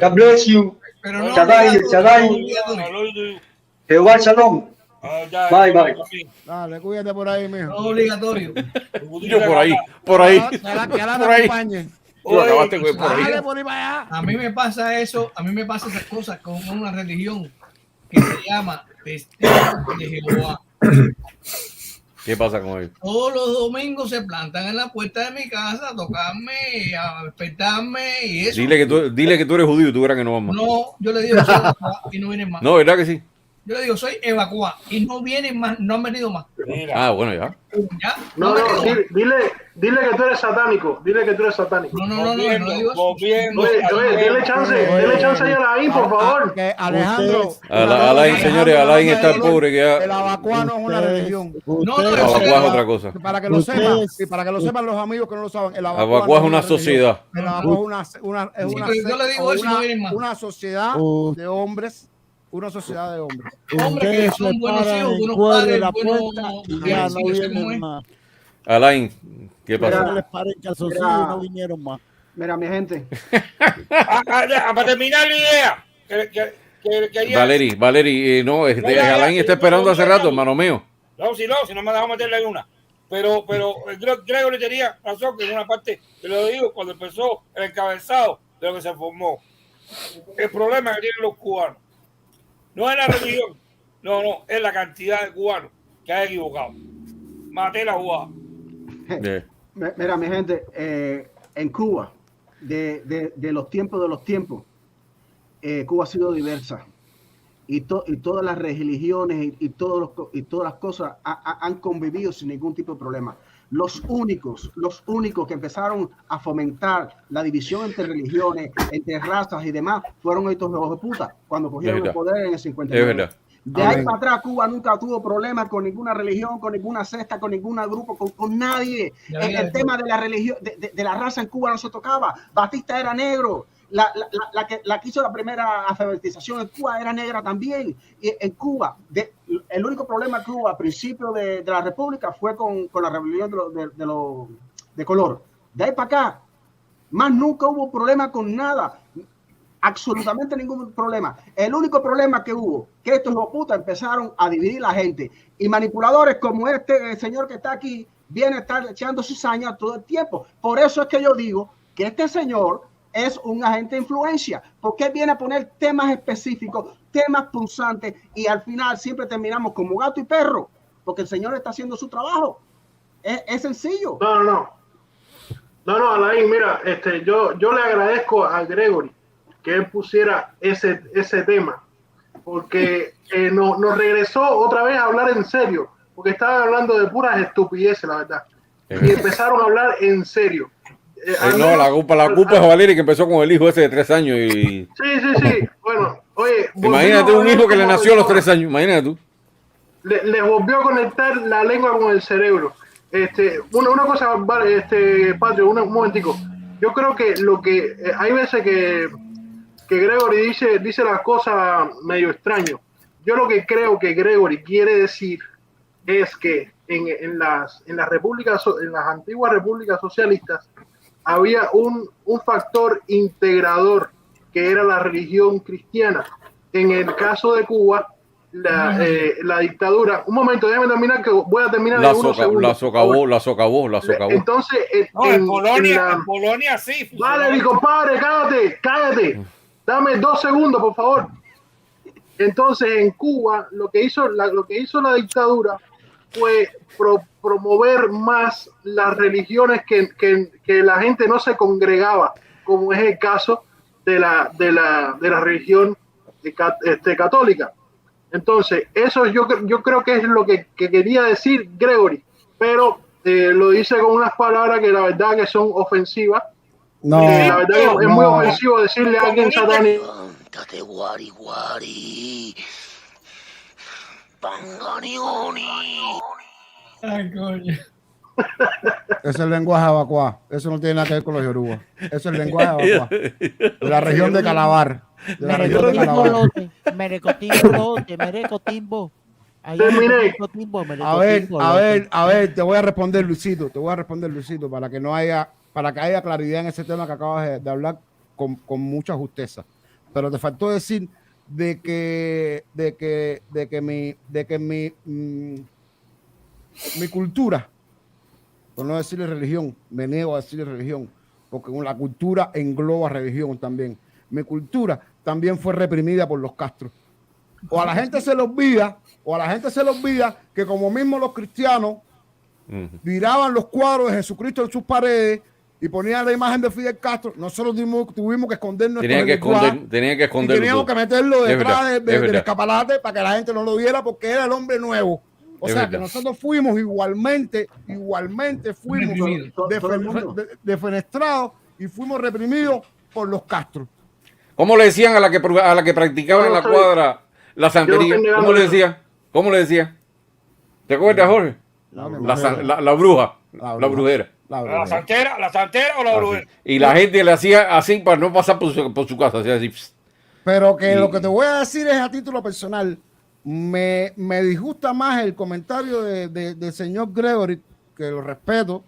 God bless you. Pero no Shaddai, Jehová Shalom. Bye, bye. dale, cuídate por ahí, mijo. No obligatorio. Yo por ahí. Que la Por te ahí. acompañe. Tú acabaste con por ahí. Dale por ahí para allá. A mí me pasa eso, a mí me pasan esas cosas con una religión que se llama Testigos de Jehová. ¿Qué pasa con él? Todos los domingos se plantan en la puerta de mi casa a tocarme, a despertarme y eso. Dile que tú eres judío y tú verás que no vamos. No, yo le digo soy evacuado y no vienen más. No, ¿verdad que sí? Yo le digo soy evacuado y no vienen más, no han venido más. Ah, bueno, ya. ¿Ya? No, han venido más. dile que tú eres satánico. Dile que tú eres satánico. No digo eso. Oye, dile chance ahí a la I, por favor. Que Alejandro. Alain, señores, Alain está pobre que El ya. abacuá no es una religión. El abacuá es otra cosa. Para que lo sepan, y para que lo sepan los amigos que no lo saben, el Abacuá es una religión. sociedad. El abacuá es una Sí, pero yo le digo eso y no vienen más. una sociedad de hombres. Una sociedad de hombres. Hombres que son buenos hijos, buenos padres, buenos. no vienen más. Alain, ¿qué pasa? les paren calzoncillos y no vinieron más. Mira, mi gente. Para terminar la idea. Valeri, no, Alain está esperando hace rato, hermano mío. No, si no me dejó meterle una. Pero Gregory tenía razón que en una parte, te lo digo, cuando empezó el encabezado de lo que se formó. El problema que tienen los cubanos no es la religión, no, es la cantidad de cubanos que hay equivocado. Maté la jugada. Mira, mi gente, en Cuba, de los tiempos, Cuba ha sido diversa. Y todas las religiones y todas las cosas han convivido sin ningún tipo de problema. Los únicos que empezaron a fomentar la división entre religiones, entre razas y demás, fueron estos hijos de puta, cuando cogieron el poder en el 59. Es verdad. De ahí para atrás, Cuba nunca tuvo problemas con ninguna religión, con ninguna secta, con ningún grupo, con nadie. El tema de la religión, de la raza en Cuba no se tocaba. Batista era negro. La que hizo la primera alfabetización en Cuba era negra también. Y en Cuba, el único problema en Cuba al principio de la República fue con la rebelión de color. De ahí para acá, más nunca hubo problema con nada. Absolutamente ningún problema. El único problema que hubo, que estos putas empezaron a dividir la gente. Y manipuladores como este señor que está aquí, viene a estar echando cizaña todo el tiempo. Por eso es que yo digo que este señor es un agente de influencia, porque él viene a poner temas específicos, temas punzantes, y al final siempre terminamos como gato y perro, porque el señor está haciendo su trabajo. Es sencillo. No, Alain, mira, yo le agradezco a Gregory que él pusiera ese tema, porque nos regresó otra vez a hablar en serio, porque estaban hablando de puras estupideces, la verdad, y empezaron a hablar en serio. No, la culpa es Valeria, que empezó con el hijo ese de 3 años y... Sí. Bueno, oye... Imagínate un hijo que le nació a los 3 años, imagínate tú. Le volvió a conectar la lengua con el cerebro. Una cosa, Patrio, un momentico. yo creo que hay veces que Gregory dice las cosas medio extraño. Yo lo que creo que Gregory quiere decir es que en las repúblicas, en las antiguas repúblicas socialistas, había un factor integrador que era la religión cristiana. En el caso de Cuba, la dictadura. Un momento, déjame terminar, que voy a terminar en unos segundos. La socavó. Entonces, en Polonia sí. Vale, mi compadre, cállate. Dame 2 segundos, por favor. Entonces, en Cuba, lo que hizo la dictadura fue promover más las religiones que la gente no se congregaba, como es el caso de la religión católica. Entonces, eso yo creo que es lo que quería decir Gregory, pero lo dice con unas palabras que la verdad que son ofensivas. No, la verdad que es muy ofensivo decirle a alguien satánico. Levántate, guari, guari. Panganioni. Ay, coño. Ese es el lenguaje abacuá. Eso no tiene nada que ver con los yorubas. Eso es el lenguaje abacuá. De la región de Calabar. De la región de Calabar. Merecotimbo. A ver, te voy a responder, Luisito, para que haya claridad en ese tema que acabas de hablar con mucha justeza. Pero te faltó decir de que mi cultura, por no decirle religión, me niego a decirle religión, porque la cultura engloba religión también. Mi cultura también fue reprimida por los Castro. O a la gente se le olvida que como mismo los cristianos tiraban los cuadros de Jesucristo en sus paredes y ponían la imagen de Fidel Castro, nosotros tuvimos que esconder nuestro lenguaje. Teníamos que meterlo detrás del escaparate para que la gente no lo viera, porque era el hombre nuevo. O sea, que nosotros fuimos igualmente fuimos defenestrados y fuimos reprimidos por los Castro. ¿Cómo le decían a la que practicaba en la cuadra la santería? ¿Cómo le decía? ¿Te acuerdas, Jorge? La bruja, la brujera. ¿La santera o la brujera? Y la gente le hacía así para no pasar por su casa. Así. Pero que lo que te voy a decir es a título personal. Me disgusta más el comentario del señor Gregory, que lo respeto.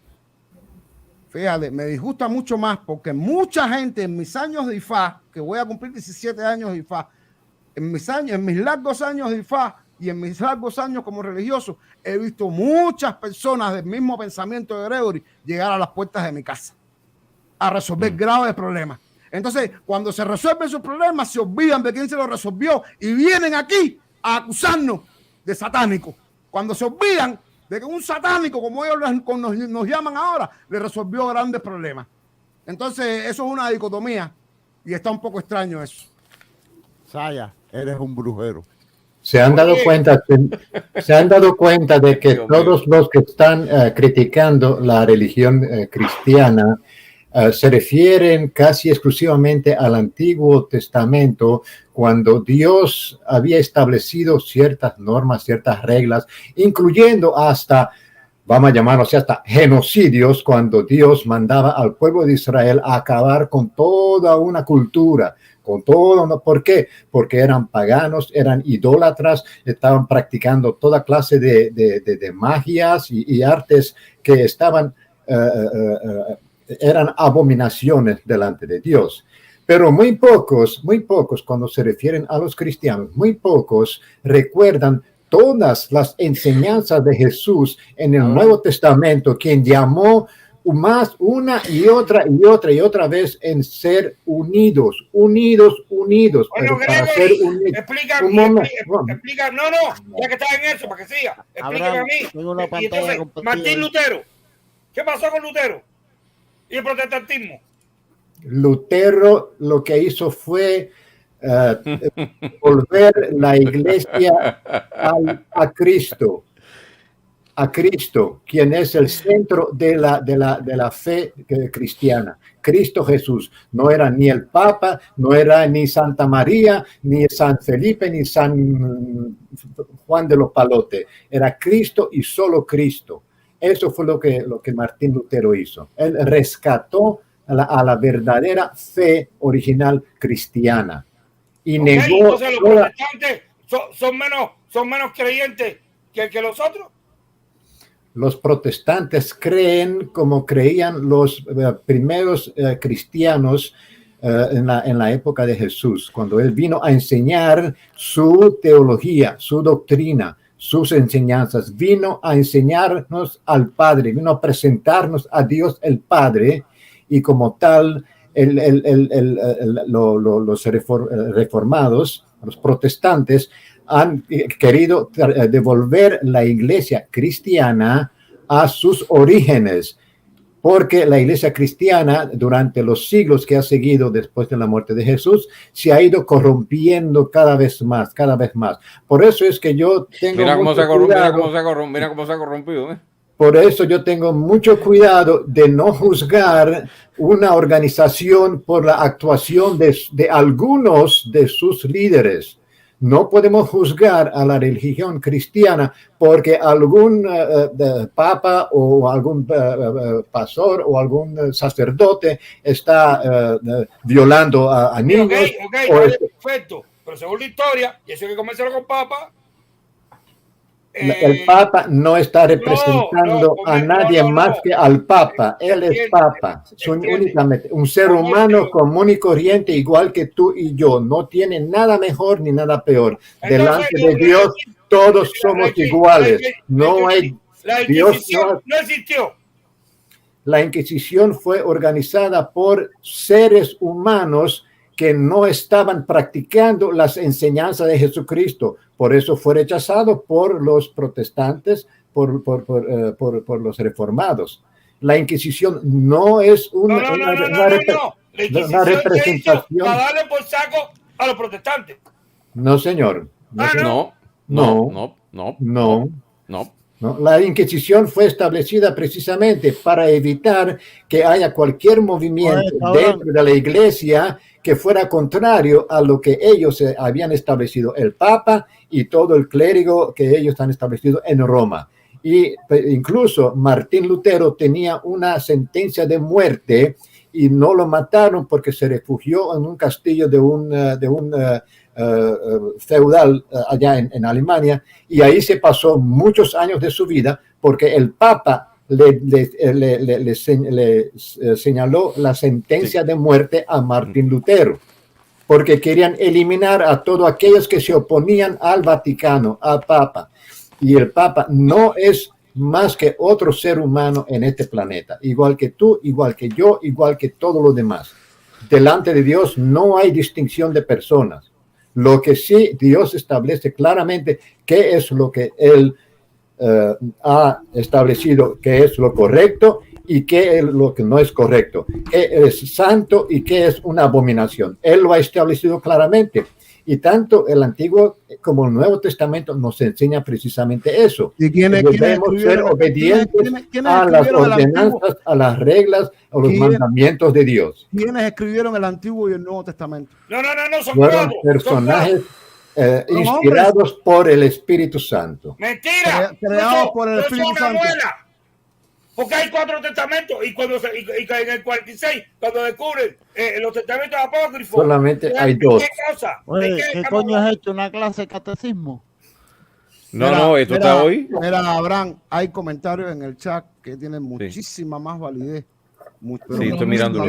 Fíjate, me disgusta mucho más porque mucha gente en mis años de IFA, que voy a cumplir 17 años de IFA, en mis largos años de IFA y en mis largos años como religioso, he visto muchas personas del mismo pensamiento de Gregory llegar a las puertas de mi casa a resolver graves problemas. Entonces, cuando se resuelven sus problemas, se olvidan de quién se los resolvió y vienen aquí a acusarnos de satánicos. Cuando se olvidan de que un satánico, como ellos nos llaman ahora, le resolvió grandes problemas. Entonces, eso es una dicotomía y está un poco extraño eso. Saya, eres un brujero. Se han dado cuenta de que todos los que están criticando la religión cristiana se refieren casi exclusivamente al Antiguo Testamento, cuando Dios había establecido ciertas normas, ciertas reglas, incluyendo hasta, vamos a llamarlo así, hasta genocidios, cuando Dios mandaba al pueblo de Israel a acabar con toda una cultura, con todo. ¿Por qué? Porque eran paganos, eran idólatras, estaban practicando toda clase de magias y artes que eran abominaciones delante de Dios. Pero muy pocos, cuando se refieren a los cristianos, muy pocos recuerdan todas las enseñanzas de Jesús en el Nuevo Testamento, quien llamó más una y otra vez en ser unidos. Bueno, para ser unidos. Explica, ya que estás en eso, para que siga, explícame a mí. Y entonces, Martín Lutero, ¿qué pasó con Lutero y el protestantismo? Lutero lo que hizo fue volver la iglesia a Cristo, quien es el centro de la fe cristiana. Cristo Jesús. No era ni el Papa, no era ni Santa María, ni San Felipe, ni San Juan de los Palotes. Era Cristo y solo Cristo. Eso fue lo que Martín Lutero hizo. Él rescató a la verdadera fe original cristiana. Y Ok, negó entonces los toda- protestantes son menos creyentes que los otros. Los protestantes creen como creían los primeros cristianos en la época de Jesús, cuando él vino a enseñar su teología, su doctrina, sus enseñanzas, vino a enseñarnos al Padre, vino a presentarnos a Dios el Padre, y como tal, los reformados, los protestantes, han querido devolver la iglesia cristiana a sus orígenes, porque la iglesia cristiana durante los siglos que ha seguido después de la muerte de Jesús se ha ido corrompiendo cada vez más, cada vez más. Por eso es que yo tengo Mira cómo mucho se ha cuidado. mira cómo se ha corrompido. Por eso yo tengo mucho cuidado de no juzgar una organización por la actuación de algunos de sus líderes. No podemos juzgar a la religión cristiana porque algún papa o algún pastor o algún sacerdote está violando a niños. Perfecto. Pero según la historia, y eso hay que comenzarlo con papa. El Papa no está representando a nadie más que al Papa. Él es Papa, únicamente un ser humano común y corriente, igual que tú y yo. No tiene nada mejor ni nada peor. Delante de Dios, todos somos iguales. No hay Dios. No existió. La Inquisición fue organizada por seres humanos que no estaban practicando las enseñanzas de Jesucristo. Por eso fue rechazado por los protestantes, por los reformados. La Inquisición no es una representación. Para darle por saco a los protestantes. No, señor. No. La Inquisición fue establecida precisamente para evitar que haya cualquier movimiento dentro de la iglesia que fuera contrario a lo que ellos habían establecido, el Papa y todo el clérigo que ellos han establecido en Roma. Y incluso Martín Lutero tenía una sentencia de muerte y no lo mataron porque se refugió en un castillo de un feudal allá en Alemania, y ahí se pasó muchos años de su vida porque el Papa le señaló la sentencia de muerte a Martín Lutero, porque querían eliminar a todos aquellos que se oponían al Vaticano, al Papa. Y el Papa no es más que otro ser humano en este planeta, igual que tú, igual que yo, igual que todos los demás. Delante de Dios no hay distinción de personas. Lo que sí Dios establece claramente qué es lo que Él ha establecido, qué es lo correcto y qué es lo que no es correcto, qué es santo y qué es una abominación. Él lo ha establecido claramente. Y tanto el Antiguo como el Nuevo Testamento nos enseña precisamente eso. ¿Y debemos ser obedientes a las ordenanzas, a las reglas, a los mandamientos de Dios. ¿Quiénes escribieron el Antiguo y el Nuevo Testamento? No, son fueron personajes inspirados por el Espíritu Santo. Mentira. Creados por el Espíritu Santo. Porque hay 4 testamentos y en el 46, cuando descubren los testamentos apócrifos, solamente hay 2. Oye, ¿qué coño es esto? ¿Una clase de catecismo? Esto está hoy. Mira, Abraham, hay comentarios en el chat que tienen muchísima más validez. Sí, estoy mirándolo.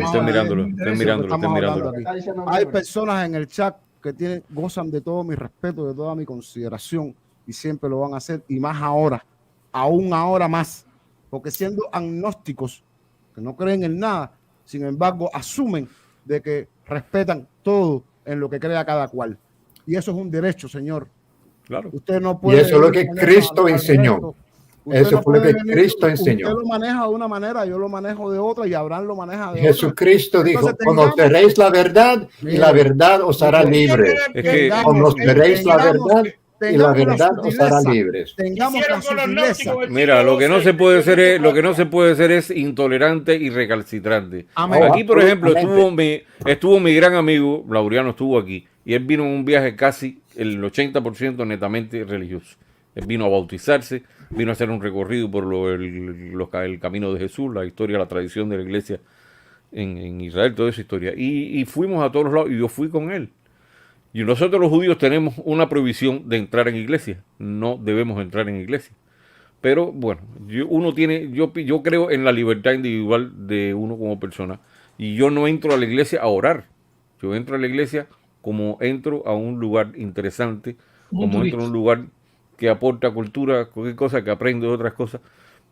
Hay personas en el chat que gozan de todo mi respeto, de toda mi consideración, y siempre lo van a hacer, y más ahora, aún ahora más. Porque siendo agnósticos, que no creen en nada, sin embargo, asumen de que respetan todo en lo que crea cada cual. Y eso es un derecho, señor. Claro. Usted no puede. Y eso es lo que Cristo enseñó. Eso fue lo que Cristo enseñó. Usted lo maneja de una manera, yo lo manejo de otra, y Abraham lo maneja de Jesucristo otra. dijo, conoceréis la verdad y la verdad os hará libres. Conoceréis la verdad y la verdad os hará libres. Mira, lo que no se puede ser es intolerante y recalcitrante. Amén. Aquí, por ejemplo, estuvo mi gran amigo, Laureano estuvo aquí, y él vino en un viaje casi el 80% netamente religioso. Él vino a bautizarse, vino a hacer un recorrido por el camino de Jesús, la historia, la tradición de la iglesia en Israel, toda esa historia. Y fuimos a todos los lados y yo fui con él. Y nosotros los judíos tenemos una prohibición de entrar en iglesia. No debemos entrar en iglesia. Pero bueno, yo creo en la libertad individual de uno como persona. Y yo no entro a la iglesia a orar. Yo entro a la iglesia como entro a un lugar interesante, como entro a un lugar que aporta cultura, cualquier cosa que aprendo de otras cosas.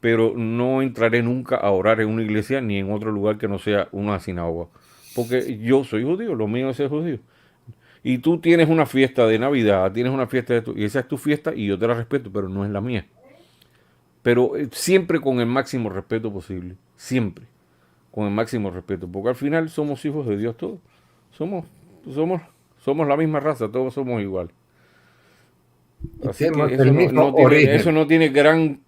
Pero no entraré nunca a orar en una iglesia ni en otro lugar que no sea una sinagoga. Porque yo soy judío, lo mío es ser judío. Y tú tienes una fiesta de Navidad, tienes una fiesta de y esa es tu fiesta y yo te la respeto, pero no es la mía. Pero siempre con el máximo respeto posible, siempre con el máximo respeto, porque al final somos hijos de Dios todos. Somos la misma raza, todos somos iguales. Así que eso no tiene gran...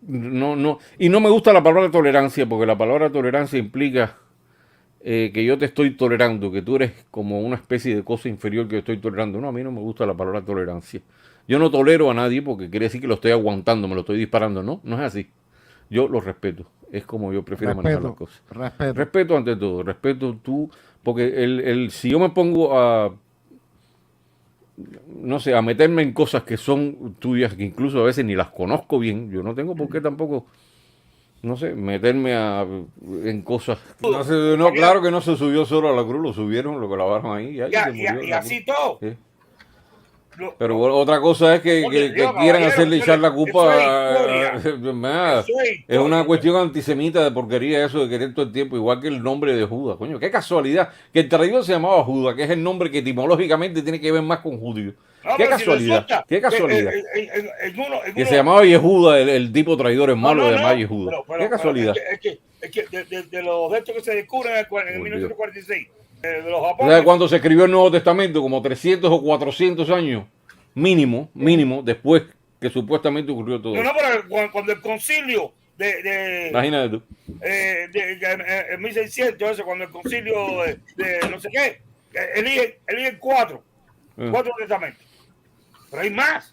Y no me gusta la palabra tolerancia, porque la palabra tolerancia implica que yo te estoy tolerando, que tú eres como una especie de cosa inferior que yo estoy tolerando. No, a mí no me gusta la palabra tolerancia. Yo no tolero a nadie porque quiere decir que lo estoy aguantando, me lo estoy disparando. No, no es así. Yo lo respeto. Es como yo prefiero manejar las cosas. Respeto ante todo. Respeto tú, porque si yo me pongo a... no sé, a meterme en cosas que son tuyas, que incluso a veces ni las conozco bien, yo no tengo por qué tampoco, no sé, meterme en cosas. No sé, no, claro que no se subió solo a la cruz, lo subieron, lo clavaron ahí. Y así todo. ¿Sí? Pero otra cosa es que quieran hacerle echar la culpa. Es una cuestión antisemita de porquería eso de querer todo el tiempo, igual que el nombre de Judas. Coño, qué casualidad que el traidor se llamaba Judas, que es el nombre que etimológicamente tiene que ver más con judío. Qué casualidad, qué casualidad. Que se llamaba Yehuda, el tipo traidor, el malo de llamar Yehuda. Qué casualidad. Es que de los hechos que se descubren en 1946. O sea, cuando se escribió el Nuevo Testamento, como 300 o 400 años mínimo, después que supuestamente ocurrió todo. No, pero cuando el concilio imagínate tú. En 1600, cuando el concilio de no sé qué, eligen cuatro testamentos. Pero hay más.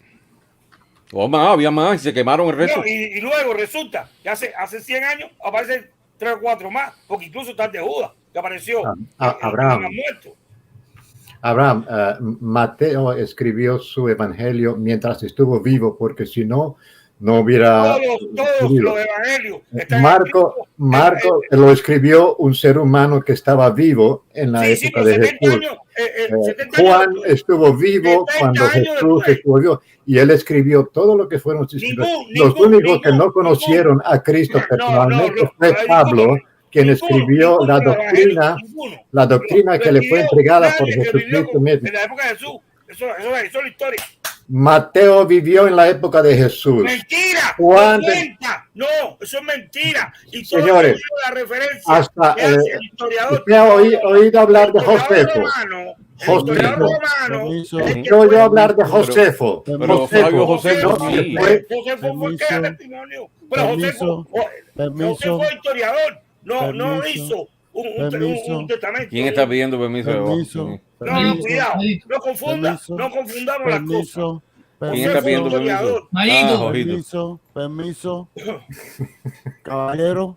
Había más y se quemaron el resto. Y luego resulta que hace 100 años aparecen 3 o 4 más, porque incluso está el de Judas, que apareció Abraham, Mateo escribió su evangelio mientras estuvo vivo, porque si no, no hubiera... Todos los evangelios. Marco lo escribió un ser humano que estaba vivo en la época de Jesús. Juan estuvo vivo cuando Jesús estuvo vivo, y él escribió todo lo que fueron sus escritos. Los únicos que no conocieron a Cristo personalmente fue Pablo, quien escribió la doctrina que le fue entregada por Jesucristo mismo. En la época de Jesús, eso es la historia. Mateo vivió en la época de Jesús. ¡Mentira! Juan No, eso es mentira. Y señores, la referencia hasta el historiador. usted ha oído hablar de Josefo. Yo he hablar de Josefo. Josefo fue que testimonio. Pero Josefo fue historiador. No hizo un testamento. ¿Quién está pidiendo permiso? Cuidado. No confundamos las cosas. ¿Quién está pidiendo permiso? Permiso. Caballero,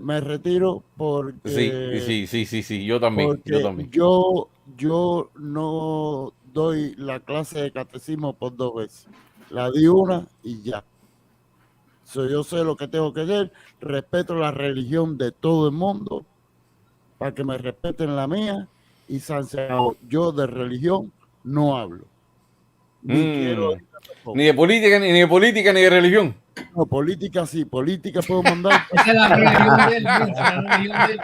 me retiro porque... Sí, yo también. Yo no doy la clase de catecismo por 2 veces. La di una y ya. Yo sé lo que tengo que hacer, respeto la religión de todo el mundo para que me respeten la mía y yo de religión no hablo. Ni de política, ni de religión. No, política sí, política puedo mandar. Esa es la religión de él.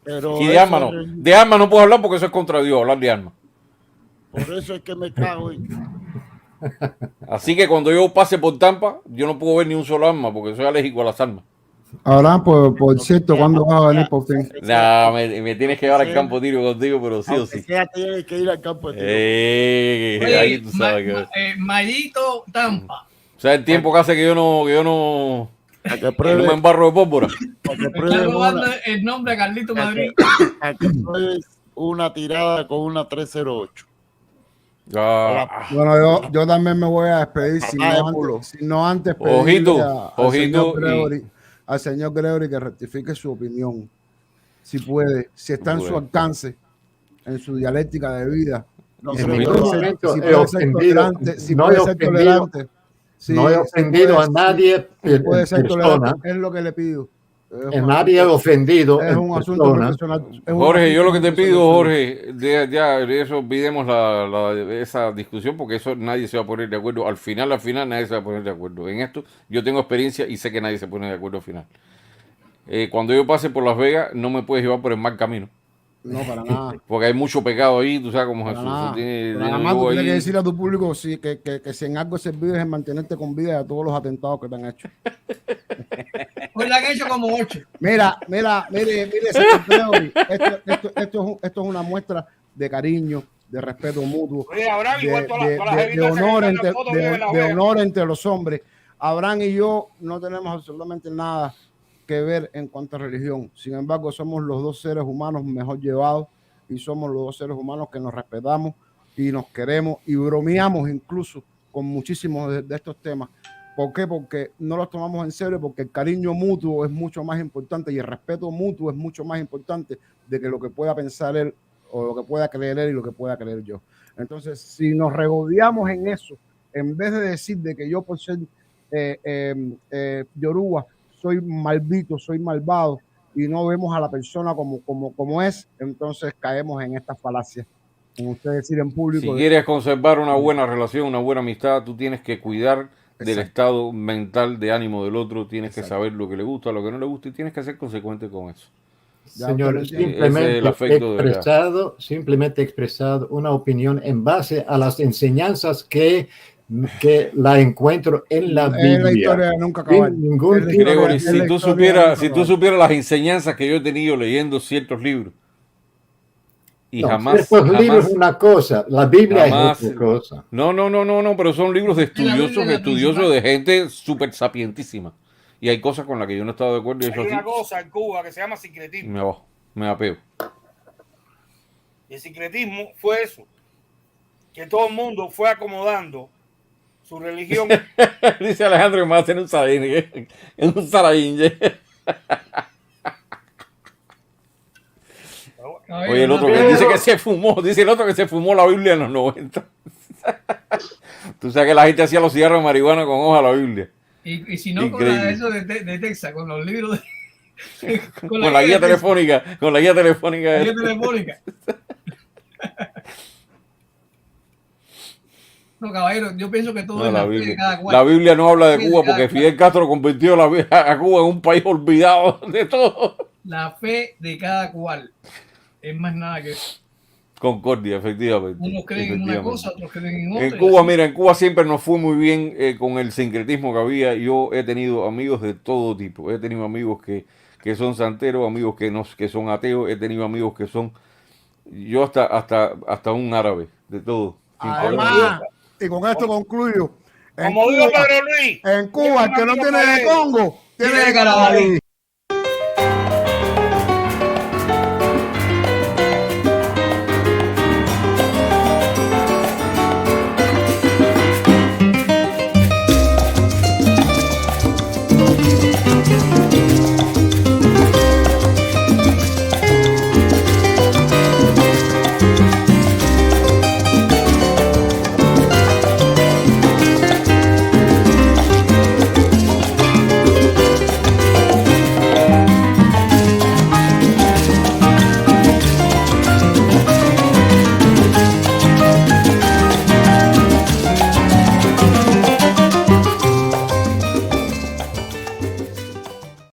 Pero y de armas no puedo hablar porque eso es contra Dios, hablar de armas. Por eso es que me cago en... Así que cuando yo pase por Tampa, yo no puedo ver ni un solo arma porque soy alérgico a las armas. Ahora, por cierto, ¿cuándo vas a venir por fin? No, me tienes que llevar al campo de tiro contigo, pero sí o sí. Tienes que ir al campo de tiro. Ahí tú sabes que... Mayito Tampa. O sea, el tiempo que hace que yo no me embarro de pólvora. Está robando el nombre a Carlito Madrid. Aquí es una tirada con una 308. Bueno, yo también me voy a despedir, si no antes ojito, al señor Gregory que rectifique su opinión, si puede, si está en su alcance, en su dialéctica de vida. No, si puede ser tolerante, no he ofendido a nadie en persona. Es lo que le pido. Nadie he ofendido. Es un asunto profesional. Jorge, yo lo que te pido, Jorge, ya de eso olvidemos esa discusión, porque eso nadie se va a poner de acuerdo. Al final nadie se va a poner de acuerdo. En esto yo tengo experiencia y sé que nadie se pone de acuerdo al final. Cuando yo pase por Las Vegas, no me puedes llevar por el mal camino. No, para nada. Porque hay mucho pecado ahí, tú sabes cómo Jesús. Nada más tú tienes que decirle a tu público que si en algo servido es en mantenerte con vida de todos los atentados que te han hecho. Pues le han hecho como 8. Mire, esto es una muestra de cariño, de respeto mutuo, de honor entre los hombres. Abraham y yo no tenemos absolutamente nada que ver en cuanto a religión. Sin embargo, somos los dos seres humanos mejor llevados y somos los dos seres humanos que nos respetamos y nos queremos y bromeamos incluso con muchísimos de estos temas. ¿Por qué? Porque no los tomamos en serio, porque el cariño mutuo es mucho más importante y el respeto mutuo es mucho más importante de que lo que pueda pensar él o lo que pueda creer él y lo que pueda creer yo. Entonces, si nos regodeamos en eso, en vez de decir de que yo por ser yoruba soy maldito, soy malvado y no vemos a la persona como es, entonces caemos en esta falacia. Como usted decir en público. Si quieres conservar una buena relación, una buena amistad, tú tienes que cuidar del estado mental de ánimo del otro, tienes que saber lo que le gusta, lo que no le gusta y tienes que ser consecuente con eso. Señor, simplemente he expresado una opinión en base a las enseñanzas que la encuentro en la Biblia. La historia nunca acaba. Gregory, si tú supieras las enseñanzas que yo he tenido leyendo ciertos libros y estos libros es una cosa, la Biblia es otra cosa. No, pero son libros de estudiosos de gente súper sapientísima. Y hay cosas con las que yo no he estado de acuerdo. Hay una cosa en Cuba que se llama sincretismo. Me apeo. Y el sincretismo fue eso, que todo el mundo fue acomodando su religión. Dice Alejandro que me va a hacer un Saraín. Oye, el otro que dice que se fumó, dice el otro que se fumó la Biblia en los 90. Tú sabes que la gente hacía los cigarros de marihuana con hoja a la Biblia. Y si no, con eso de Texas, con los libros con la guía telefónica. Con la guía telefónica. No, caballero, yo pienso que todo es la Biblia de cada cual. La Biblia no habla de Cuba porque Fidel Castro convirtió a Cuba en un país olvidado de todo. La fe de cada cual. Es más nada que eso. Concordia, efectivamente. Unos creen en una cosa, otros creen en otra. En Cuba, mira, en Cuba siempre nos fue muy bien con el sincretismo que había. Yo he tenido amigos de todo tipo. He tenido amigos que son santeros, amigos que son ateos. He tenido amigos que son... Yo hasta un árabe, de todo. Además, y con esto concluyo. Como digo Pedro Luis. En Cuba, el que no tiene de Congo, tiene de Carabalí.